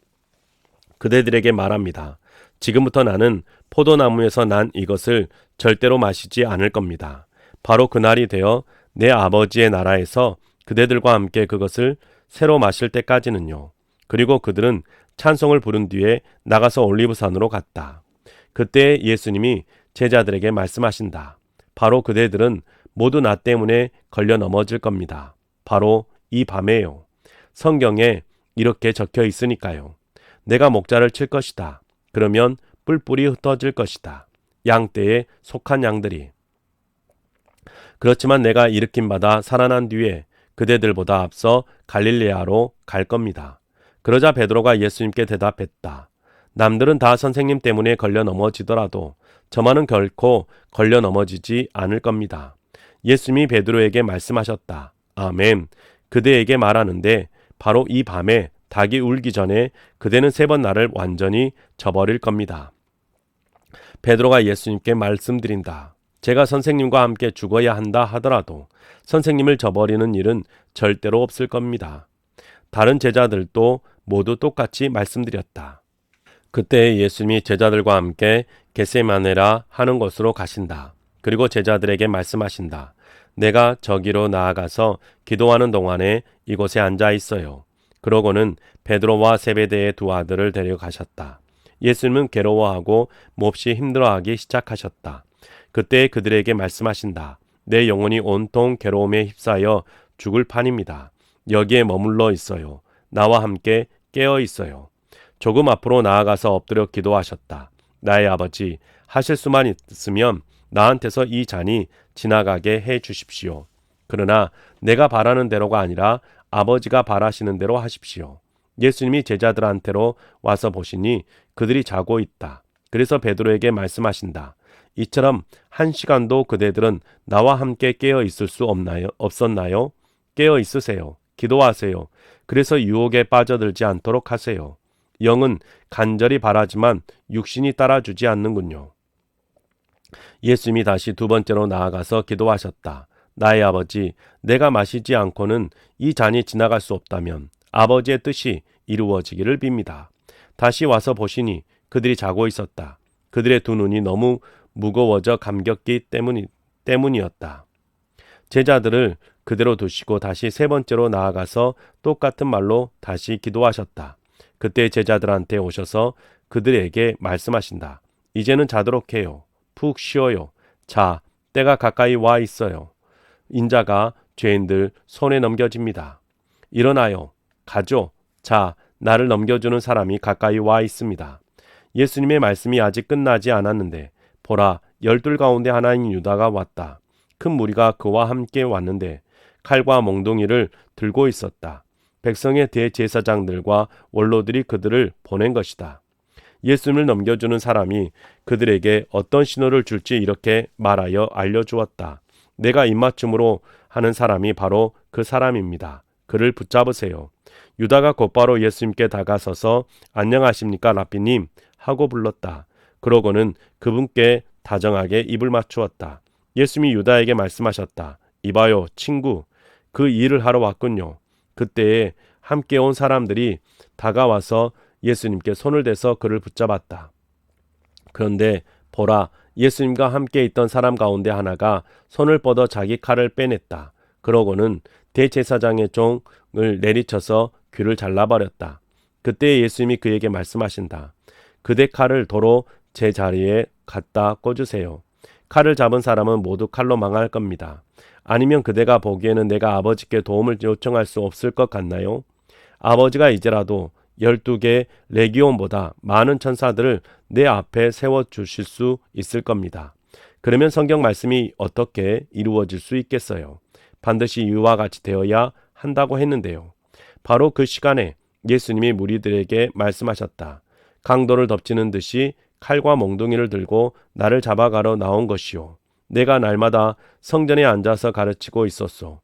그대들에게 말합니다. 지금부터 나는 포도나무에서 난 이것을 절대로 마시지 않을 겁니다. 바로 그날이 되어 내 아버지의 나라에서 그대들과 함께 그것을 새로 마실 때까지는요. 그리고 그들은 찬송을 부른 뒤에 나가서 올리브산으로 갔다. 그때 예수님이 제자들에게 말씀하신다. 바로 그대들은 모두 나 때문에 걸려 넘어질 겁니다. 바로 이 밤에요. 성경에 이렇게 적혀 있으니까요. 내가 목자를 칠 것이다. 그러면 뿔뿔이 흩어질 것이다. 양떼에 속한 양들이. 그렇지만 내가 일으킴 받아 살아난 뒤에 그대들보다 앞서 갈릴레아로 갈 겁니다. 그러자 베드로가 예수님께 대답했다. 남들은 다 선생님 때문에 걸려 넘어지더라도 저만은 결코 걸려 넘어지지 않을 겁니다. 예수님이 베드로에게 말씀하셨다. 아멘. 그대에게 말하는데 바로 이 밤에 닭이 울기 전에 그대는 3번 나를 완전히 저버릴 겁니다. 베드로가 예수님께 말씀드린다. 제가 선생님과 함께 죽어야 한다 하더라도 선생님을 저버리는 일은 절대로 없을 겁니다. 다른 제자들도 모두 똑같이 말씀드렸다. 그때 예수님이 제자들과 함께 겟세마네라 하는 곳으로 가신다. 그리고 제자들에게 말씀하신다. 내가 저기로 나아가서 기도하는 동안에 이곳에 앉아 있어요. 그러고는 베드로와 세베대의 2 아들을 데려가셨다. 예수님은 괴로워하고 몹시 힘들어하기 시작하셨다. 그때 그들에게 말씀하신다. 내 영혼이 온통 괴로움에 휩싸여 죽을 판입니다. 여기에 머물러 있어요. 나와 함께 깨어 있어요. 조금 앞으로 나아가서 엎드려 기도하셨다. 나의 아버지, 하실 수만 있으면 나한테서 이 잔이 지나가게 해 주십시오. 그러나 내가 바라는 대로가 아니라 아버지가 바라시는 대로 하십시오. 예수님이 제자들한테로 와서 보시니 그들이 자고 있다. 그래서 베드로에게 말씀하신다. 이처럼 1시간도 그대들은 나와 함께 깨어 있을 수 없었나요? 깨어 있으세요. 기도하세요. 그래서 유혹에 빠져들지 않도록 하세요. 영은 간절히 바라지만 육신이 따라주지 않는군요. 예수님이 다시 2번째로 나아가서 기도하셨다. 나의 아버지, 내가 마시지 않고는 이 잔이 지나갈 수 없다면 아버지의 뜻이 이루어지기를 빕니다. 다시 와서 보시니 그들이 자고 있었다. 그들의 2 눈이 너무 무거워져 감겼기 때문이었다. 제자들을 그대로 두시고 다시 3번째로 나아가서 똑같은 말로 다시 기도하셨다. 그때 제자들한테 오셔서 그들에게 말씀하신다. 이제는 자도록 해요. 푹 쉬어요. 자, 때가 가까이 와 있어요. 인자가 죄인들 손에 넘겨집니다. 일어나요. 가죠. 자, 나를 넘겨주는 사람이 가까이 와 있습니다. 예수님의 말씀이 아직 끝나지 않았는데 보라, 12 가운데 하나인 유다가 왔다. 큰 무리가 그와 함께 왔는데 칼과 몽둥이를 들고 있었다. 백성의 대제사장들과 원로들이 그들을 보낸 것이다. 예수님을 넘겨주는 사람이 그들에게 어떤 신호를 줄지 이렇게 말하여 알려주었다. 내가 입맞춤으로 하는 사람이 바로 그 사람입니다. 그를 붙잡으세요. 유다가 곧바로 예수님께 다가서서 안녕하십니까 라삐님 하고 불렀다. 그러고는 그분께 다정하게 입을 맞추었다. 예수님이 유다에게 말씀하셨다. 이봐요 친구, 그 일을 하러 왔군요. 그때에 함께 온 사람들이 다가와서 예수님께 손을 대서 그를 붙잡았다. 그런데 보라, 예수님과 함께 있던 사람 가운데 하나가 손을 뻗어 자기 칼을 빼냈다. 그러고는 대제사장의 종을 내리쳐서 귀를 잘라버렸다. 그때 예수님이 그에게 말씀하신다. 그대 칼을 도로 제 자리에 갖다 꽂으세요. 칼을 잡은 사람은 모두 칼로 망할 겁니다. 아니면 그대가 보기에는 내가 아버지께 도움을 요청할 수 없을 것 같나요? 아버지가 이제라도 12개 레기온보다 많은 천사들을 내 앞에 세워주실 수 있을 겁니다. 그러면 성경 말씀이 어떻게 이루어질 수 있겠어요? 반드시 이와 같이 되어야 한다고 했는데요. 바로 그 시간에 예수님이 무리들에게 말씀하셨다. 강도를 덮치는 듯이 칼과 몽둥이를 들고 나를 잡아가러 나온 것이요. 내가 날마다 성전에 앉아서 가르치고 있었소.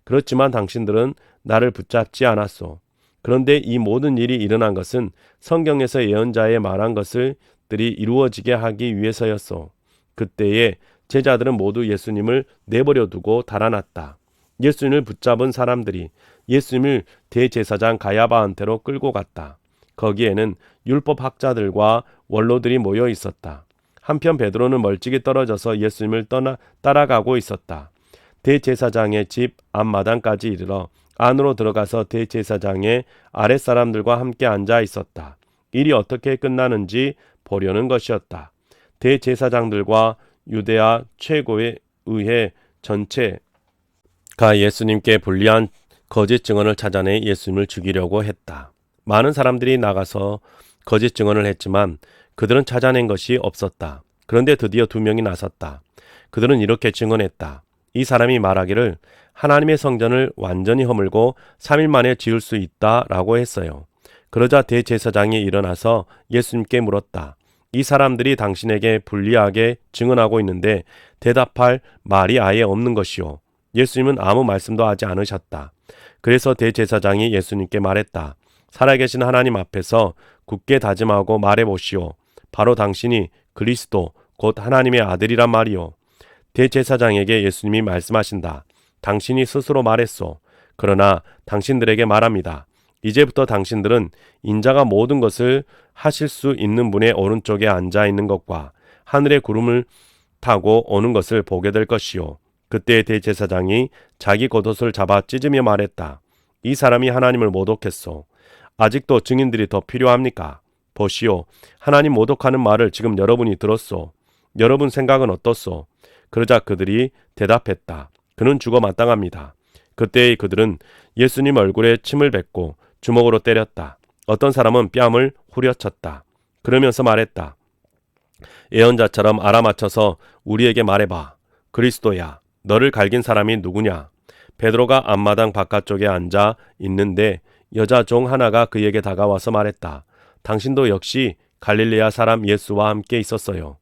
그렇지만 당신들은 나를 붙잡지 않았소. 그런데 이 모든 일이 일어난 것은 성경에서 예언자의 말한 것들이 이루어지게 하기 위해서였소. 그때에 제자들은 모두 예수님을 내버려 두고 달아났다. 예수님을 붙잡은 사람들이 예수님을 대제사장 가야바한테로 끌고 갔다. 거기에는 율법학자들과 원로들이 모여 있었다. 한편 베드로는 멀찍이 떨어져서 예수님을 따라가고 있었다. 대제사장의 집 앞마당까지 이르러 안으로 들어가서 대제사장의 아랫사람들과 함께 앉아 있었다. 일이 어떻게 끝나는지 보려는 것이었다. 대제사장들과 유대아 최고의 의회 전체가 예수님께 불리한 거짓 증언을 찾아내 예수님을 죽이려고 했다. 많은 사람들이 나가서 거짓 증언을 했지만 그들은 찾아낸 것이 없었다. 그런데 드디어 2명이 나섰다. 그들은 이렇게 증언했다. 이 사람이 말하기를 하나님의 성전을 완전히 허물고 3일 만에 지을 수 있다라고 했어요. 그러자 대제사장이 일어나서 예수님께 물었다. 이 사람들이 당신에게 불리하게 증언하고 있는데 대답할 말이 아예 없는 것이요. 예수님은 아무 말씀도 하지 않으셨다. 그래서 대제사장이 예수님께 말했다. 살아계신 하나님 앞에서 굳게 다짐하고 말해보시오. 바로 당신이 그리스도 곧 하나님의 아들이란 말이요. 대제사장에게 예수님이 말씀하신다. 당신이 스스로 말했소. 그러나 당신들에게 말합니다. 이제부터 당신들은 인자가 모든 것을 하실 수 있는 분의 오른쪽에 앉아 있는 것과 하늘의 구름을 타고 오는 것을 보게 될 것이요. 그때 대제사장이 자기 겉옷을 잡아 찢으며 말했다. 이 사람이 하나님을 모독했소. 아직도 증인들이 더 필요합니까? 보시오. 하나님 모독하는 말을 지금 여러분이 들었소. 여러분 생각은 어떻소? 그러자 그들이 대답했다. 그는 죽어 마땅합니다. 그때 그들은 예수님 얼굴에 침을 뱉고 주먹으로 때렸다. 어떤 사람은 뺨을 후려쳤다. 그러면서 말했다. 예언자처럼 알아맞혀서 우리에게 말해봐. 그리스도야, 너를 갈긴 사람이 누구냐? 베드로가 앞마당 바깥쪽에 앉아 있는데 여자 종 하나가 그에게 다가와서 말했다. 당신도 역시 갈릴레아 사람 예수와 함께 있었어요.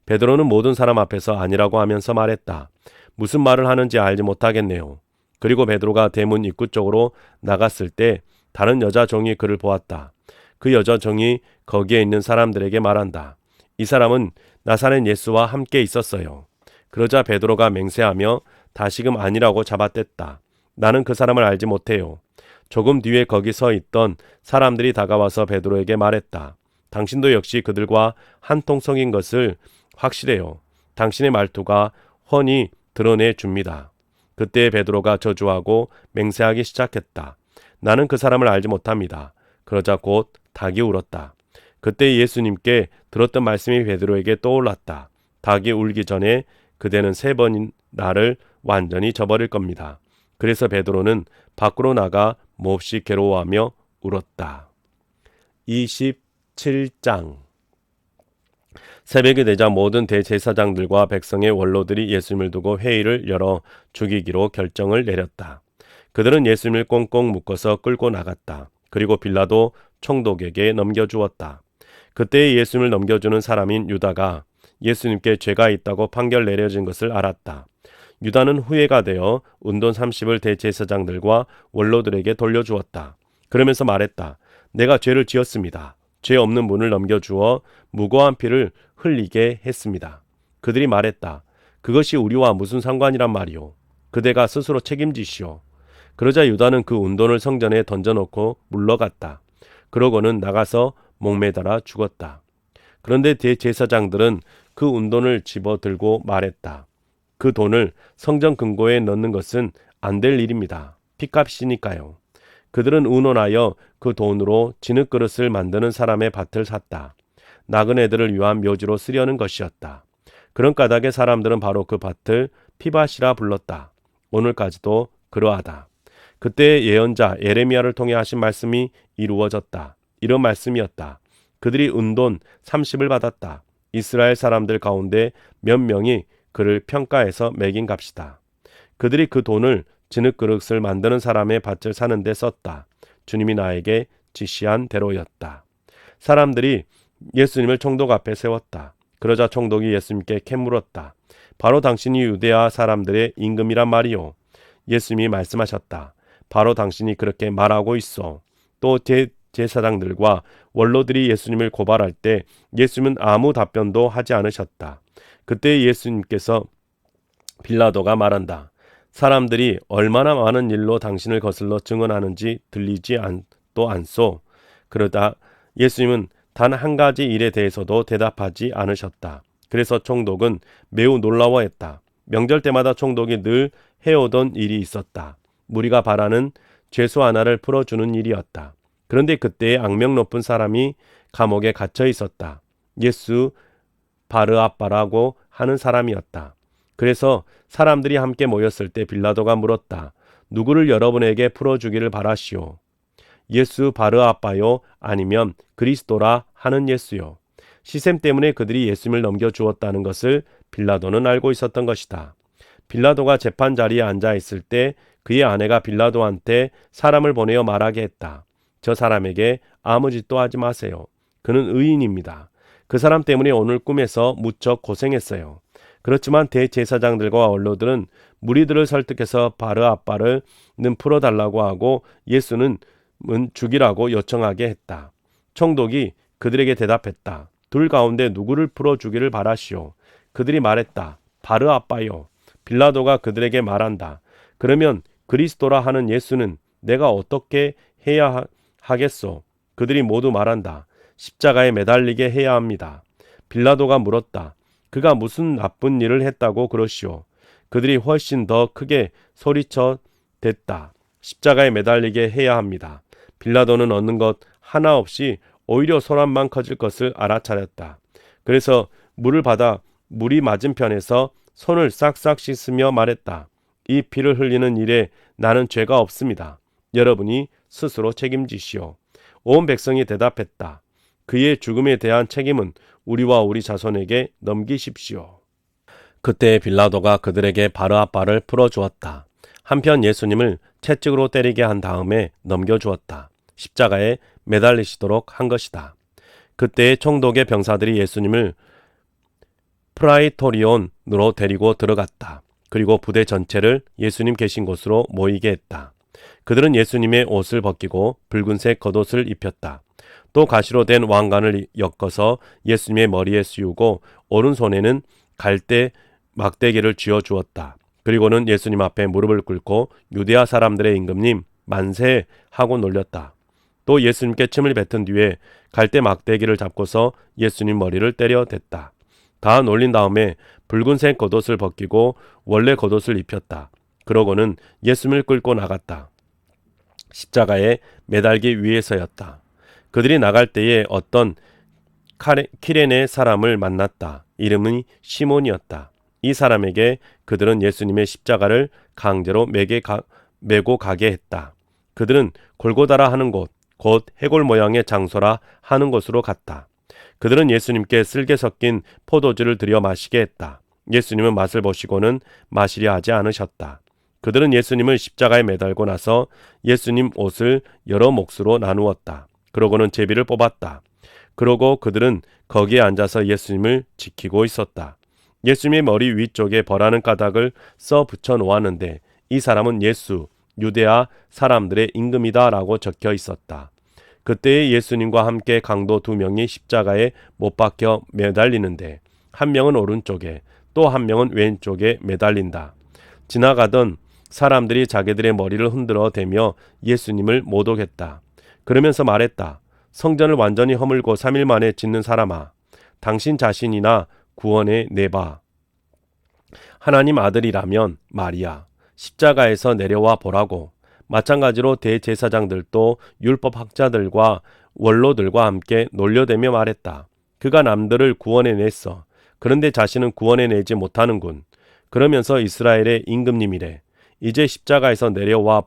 베드로는 모든 사람 앞에서 아니라고 하면서 말했다. 무슨 말을 하는지 알지 못하겠네요. 그리고 베드로가 대문 입구 쪽으로 나갔을 때 다른 여자 종이 그를 보았다. 그 여자 종이 거기에 있는 사람들에게 말한다. 이 사람은 나사렛 예수와 함께 있었어요. 그러자 베드로가 맹세하며 다시금 아니라고 잡아댔다. 나는 그 사람을 알지 못해요. 조금 뒤에 거기 서 있던 사람들이 다가와서 베드로에게 말했다. 당신도 역시 그들과 한 통성인 것을 확실해요. 당신의 말투가 훤히 드러내 줍니다. 그때 베드로가 저주하고 맹세하기 시작했다. 나는 그 사람을 알지 못합니다. 그러자 곧 닭이 울었다. 그때 예수님께 들었던 말씀이 베드로에게 떠올랐다. 닭이 울기 전에 그대는 3번인 나를 완전히 저버릴 겁니다. 그래서 베드로는 밖으로 나가 몹시 괴로워하며 울었다. 27장. 새벽이 되자 모든 대제사장들과 백성의 원로들이 예수님을 두고 회의를 열어 죽이기로 결정을 내렸다. 그들은 예수님을 꽁꽁 묶어서 끌고 나갔다. 그리고 빌라도 총독에게 넘겨주었다. 그때 예수님을 넘겨주는 사람인 유다가 예수님께 죄가 있다고 판결 내려진 것을 알았다. 유다는 후회가 되어 은돈 30을 대제사장들과 원로들에게 돌려주었다. 그러면서 말했다. 내가 죄를 지었습니다. 죄 없는 분을 넘겨주어 무고한 피를 흘리게 했습니다. 그들이 말했다. 그것이 우리와 무슨 상관이란 말이오. 그대가 스스로 책임지시오. 그러자 유다는 그 은돈을 성전에 던져놓고 물러갔다. 그러고는 나가서 목매달아 죽었다. 그런데 대제사장들은 그 은돈을 집어들고 말했다. 그 돈을 성전 금고에 넣는 것은 안 될 일입니다. 핏값이니까요. 그들은 의논하여 그 돈으로 진흙그릇을 만드는 사람의 밭을 샀다. 나그네들을 위한 묘지로 쓰려는 것이었다. 그런 까닭에 사람들은 바로 그 밭을 피밭이라 불렀다. 오늘까지도 그러하다. 그때 예언자 예레미야를 통해 하신 말씀이 이루어졌다. 이런 말씀이었다. 그들이 은돈 30을 받았다. 이스라엘 사람들 가운데 몇 명이 그를 평가해서 매긴 값이다. 그들이 그 돈을 진흙그릇을 만드는 사람의 밭을 사는 데 썼다. 주님이 나에게 지시한 대로였다. 사람들이 예수님을 총독 앞에 세웠다. 그러자 총독이 예수님께 캐물었다. 바로 당신이 유대아 사람들의 임금이란 말이요. 예수님이 말씀하셨다. 바로 당신이 그렇게 말하고 있어. 또 제사장들과 원로들이 예수님을 고발할 때 예수님은 아무 답변도 하지 않으셨다. 그때 예수님께서 빌라도가 말한다. 사람들이 얼마나 많은 일로 당신을 거슬러 증언하는지 들리지 또 않소. 그러다 예수님은 단 한 가지 일에 대해서도 대답하지 않으셨다. 그래서 총독은 매우 놀라워했다. 명절 때마다 총독이 늘 해오던 일이 있었다. 무리가 바라는 죄수 하나를 풀어주는 일이었다. 그런데 그때에 악명 높은 사람이 감옥에 갇혀 있었다. 예수 바르아바라고 하는 사람이었다. 그래서 사람들이 함께 모였을 때 빌라도가 물었다. 누구를 여러분에게 풀어주기를 바라시오? 예수 바르아빠요? 아니면 그리스도라 하는 예수요? 시셈 때문에 그들이 예수님을 넘겨주었다는 것을 빌라도는 알고 있었던 것이다. 빌라도가 재판 자리에 앉아 있을 때 그의 아내가 빌라도한테 사람을 보내어 말하게 했다. 저 사람에게 아무 짓도 하지 마세요. 그는 의인입니다. 그 사람 때문에 오늘 꿈에서 무척 고생했어요. 그렇지만 대제사장들과 원로들은 무리들을 설득해서 바르아빠를 풀어달라고 하고 예수는 죽이라고 요청하게 했다. 총독이 그들에게 대답했다. 둘 가운데 누구를 풀어주기를 바라시오? 그들이 말했다. 바르아빠요. 빌라도가 그들에게 말한다. 그러면 그리스도라 하는 예수는 내가 어떻게 해야 하겠소? 그들이 모두 말한다. 십자가에 매달리게 해야 합니다. 빌라도가 물었다. 그가 무슨 나쁜 일을 했다고 그러시오? 그들이 훨씬 더 크게 소리쳐 댔다. 십자가에 매달리게 해야 합니다. 빌라도는 얻는 것 하나 없이 오히려 소란만 커질 것을 알아차렸다. 그래서 물을 받아 물이 맞은편에서 손을 싹싹 씻으며 말했다. 이 피를 흘리는 일에 나는 죄가 없습니다. 여러분이 스스로 책임지시오. 온 백성이 대답했다. 그의 죽음에 대한 책임은 우리와 우리 자손에게 넘기십시오. 그때 빌라도가 그들에게 바르아빠를 풀어주었다. 한편 예수님을 채찍으로 때리게 한 다음에 넘겨주었다. 십자가에 매달리시도록 한 것이다. 그때 총독의 병사들이 예수님을 프라이토리온으로 데리고 들어갔다. 그리고 부대 전체를 예수님 계신 곳으로 모이게 했다. 그들은 예수님의 옷을 벗기고 붉은색 겉옷을 입혔다. 또 가시로 된 왕관을 엮어서 예수님의 머리에 씌우고 오른손에는 갈대 막대기를 쥐어 주었다. 그리고는 예수님 앞에 무릎을 꿇고 유대아 사람들의 임금님 만세 하고 놀렸다. 또 예수님께 침을 뱉은 뒤에 갈대 막대기를 잡고서 예수님 머리를 때려 댔다. 다 놀린 다음에 붉은색 겉옷을 벗기고 원래 겉옷을 입혔다. 그러고는 예수님을 끌고 나갔다. 십자가에 매달기 위해서였다. 그들이 나갈 때에 어떤 키레네 사람을 만났다. 이름은 시몬이었다. 이 사람에게 그들은 예수님의 십자가를 강제로 메고 가게 했다. 그들은 골고다라 하는 곳, 곧 해골 모양의 장소라 하는 곳으로 갔다. 그들은 예수님께 쓸개 섞인 포도주를 들여 마시게 했다. 예수님은 맛을 보시고는 마시려 하지 않으셨다. 그들은 예수님을 십자가에 매달고 나서 예수님 옷을 여러 몫으로 나누었다. 그러고는 제비를 뽑았다. 그러고 그들은 거기에 앉아서 예수님을 지키고 있었다. 예수님의 머리 위쪽에 벌하는 가닥을 써 붙여 놓았는데 이 사람은 예수, 유대아 사람들의 임금이다 라고 적혀 있었다. 그때에 예수님과 함께 강도 2명이 십자가에 못 박혀 매달리는데 한 명은 오른쪽에 또 한 명은 왼쪽에 매달린다. 지나가던 사람들이 자기들의 머리를 흔들어 대며 예수님을 모독했다. 그러면서 말했다. 성전을 완전히 허물고 3일 만에 짓는 사람아, 당신 자신이나 구원해 내봐. 하나님 아들이라면 말이야. 십자가에서 내려와 보라고. 마찬가지로 대제사장들도 율법학자들과 원로들과 함께 놀려대며 말했다. 그가 남들을 구원해냈어. 그런데 자신은 구원해내지 못하는군. 그러면서 이스라엘의 임금님이래. 이제 십자가에서 내려와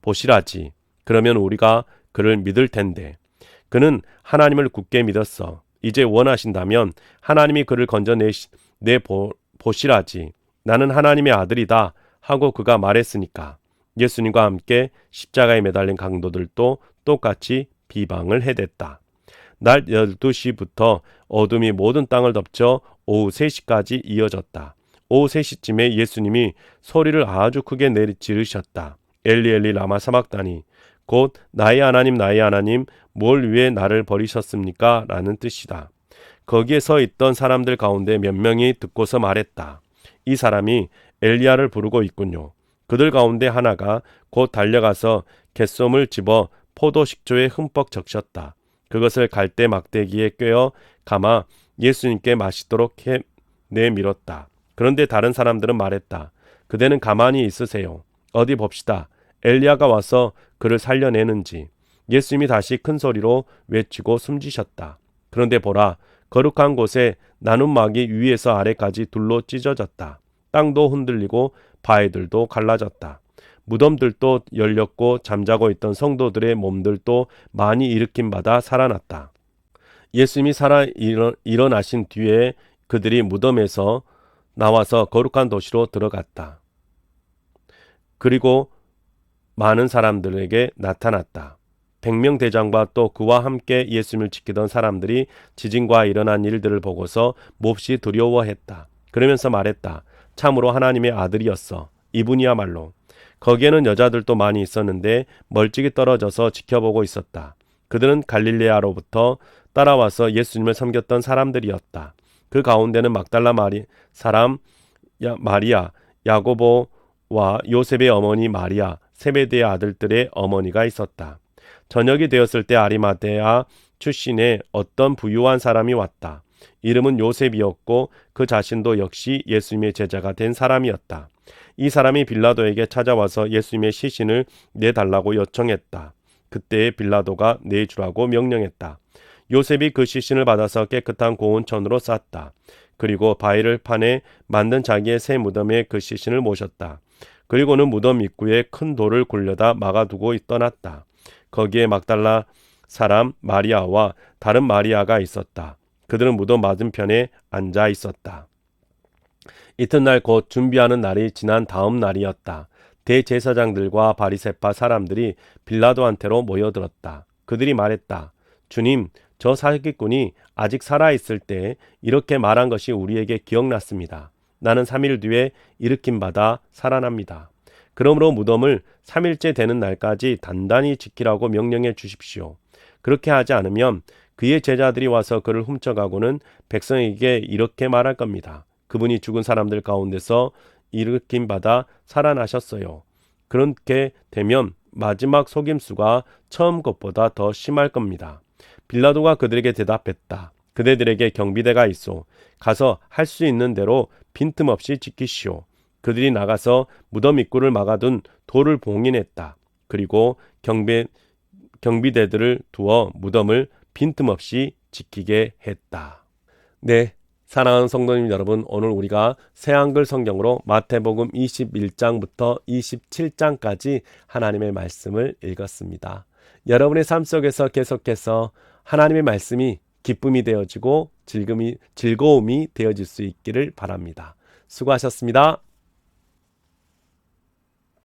보시라지. 그러면 우리가 그를 믿을 텐데. 그는 하나님을 굳게 믿었어. 이제 원하신다면 하나님이 그를 보시라지. 나는 하나님의 아들이다 하고 그가 말했으니까. 예수님과 함께 십자가에 매달린 강도들도 똑같이 비방을 해댔다. 날 12시부터 어둠이 모든 땅을 덮쳐 오후 3시까지 이어졌다. 오후 3시쯤에 예수님이 소리를 아주 크게 지르셨다. 엘리 엘리 라마 사막다니, 곧 나의 하나님 뭘 위해 나를 버리셨습니까? 라는 뜻이다. 거기에 서 있던 사람들 가운데 몇 명이 듣고서 말했다. 이 사람이 엘리야를 부르고 있군요. 그들 가운데 하나가 곧 달려가서 갯솜을 집어 포도 식초에 흠뻑 적셨다. 그것을 갈대 막대기에 꿰어 감아 예수님께 마시도록 내밀었다. 그런데 다른 사람들은 말했다. 그대는 가만히 있으세요. 어디 봅시다. 엘리야가 와서 그를 살려내는지. 예수님이 다시 큰 소리로 외치고 숨지셨다. 그런데 보라, 거룩한 곳에 나눔막이 위에서 아래까지 둘로 찢어졌다. 땅도 흔들리고 바위들도 갈라졌다. 무덤들도 열렸고 잠자고 있던 성도들의 몸들도 많이 일으킴받아 살아났다. 예수님이 일어나신 뒤에 그들이 무덤에서 나와서 거룩한 도시로 들어갔다. 그리고 많은 사람들에게 나타났다. 백명대장과 또 그와 함께 예수님을 지키던 사람들이 지진과 일어난 일들을 보고서 몹시 두려워했다. 그러면서 말했다. 참으로 하나님의 아들이었어. 이분이야말로. 거기에는 여자들도 많이 있었는데 멀찍이 떨어져서 지켜보고 있었다. 그들은 갈릴레아로부터 따라와서 예수님을 섬겼던 사람들이었다. 그 가운데는 막달라 마리아, 야고보와 요셉의 어머니 마리아, 세베대의 아들들의 어머니가 있었다. 저녁이 되었을 때 아리마대아 출신의 어떤 부유한 사람이 왔다. 이름은 요셉이었고 그 자신도 역시 예수님의 제자가 된 사람이었다. 이 사람이 빌라도에게 찾아와서 예수님의 시신을 내달라고 요청했다. 그때 빌라도가 내주라고 명령했다. 요셉이 그 시신을 받아서 깨끗한 고운 천으로 쌌다. 그리고 바위를 파내 만든 자기의 새 무덤에 그 시신을 모셨다. 그리고는 무덤 입구에 큰 돌을 굴려다 막아두고 떠났다. 거기에 막달라 사람 마리아와 다른 마리아가 있었다. 그들은 무덤 맞은편에 앉아 있었다. 이튿날 곧 준비하는 날이 지난 다음 날이었다. 대제사장들과 바리새파 사람들이 빌라도한테로 모여들었다. 그들이 말했다. 주님, 저 사기꾼이 아직 살아있을 때 이렇게 말한 것이 우리에게 기억났습니다. 나는 3일 뒤에 일으킴받아 살아납니다. 그러므로 무덤을 3일째 되는 날까지 단단히 지키라고 명령해 주십시오. 그렇게 하지 않으면 그의 제자들이 와서 그를 훔쳐가고는 백성에게 이렇게 말할 겁니다. 그분이 죽은 사람들 가운데서 일으킴받아 살아나셨어요. 그렇게 되면 마지막 속임수가 처음 것보다 더 심할 겁니다. 빌라도가 그들에게 대답했다. 그대들에게 경비대가 있소. 가서 할 수 있는 대로 빈틈없이 지키시오. 그들이 나가서 무덤 입구를 막아둔 돌을 봉인했다. 그리고 경비대들을 두어 무덤을 빈틈없이 지키게 했다. 네, 사랑하는 성도님 여러분, 오늘 우리가 새한글 성경으로 마태복음 21장부터 27장까지 하나님의 말씀을 읽었습니다. 여러분의 삶 속에서 계속해서 하나님의 말씀이 기쁨이 되어지고 즐거움이 되어질 수 있기를 바랍니다. 수고하셨습니다.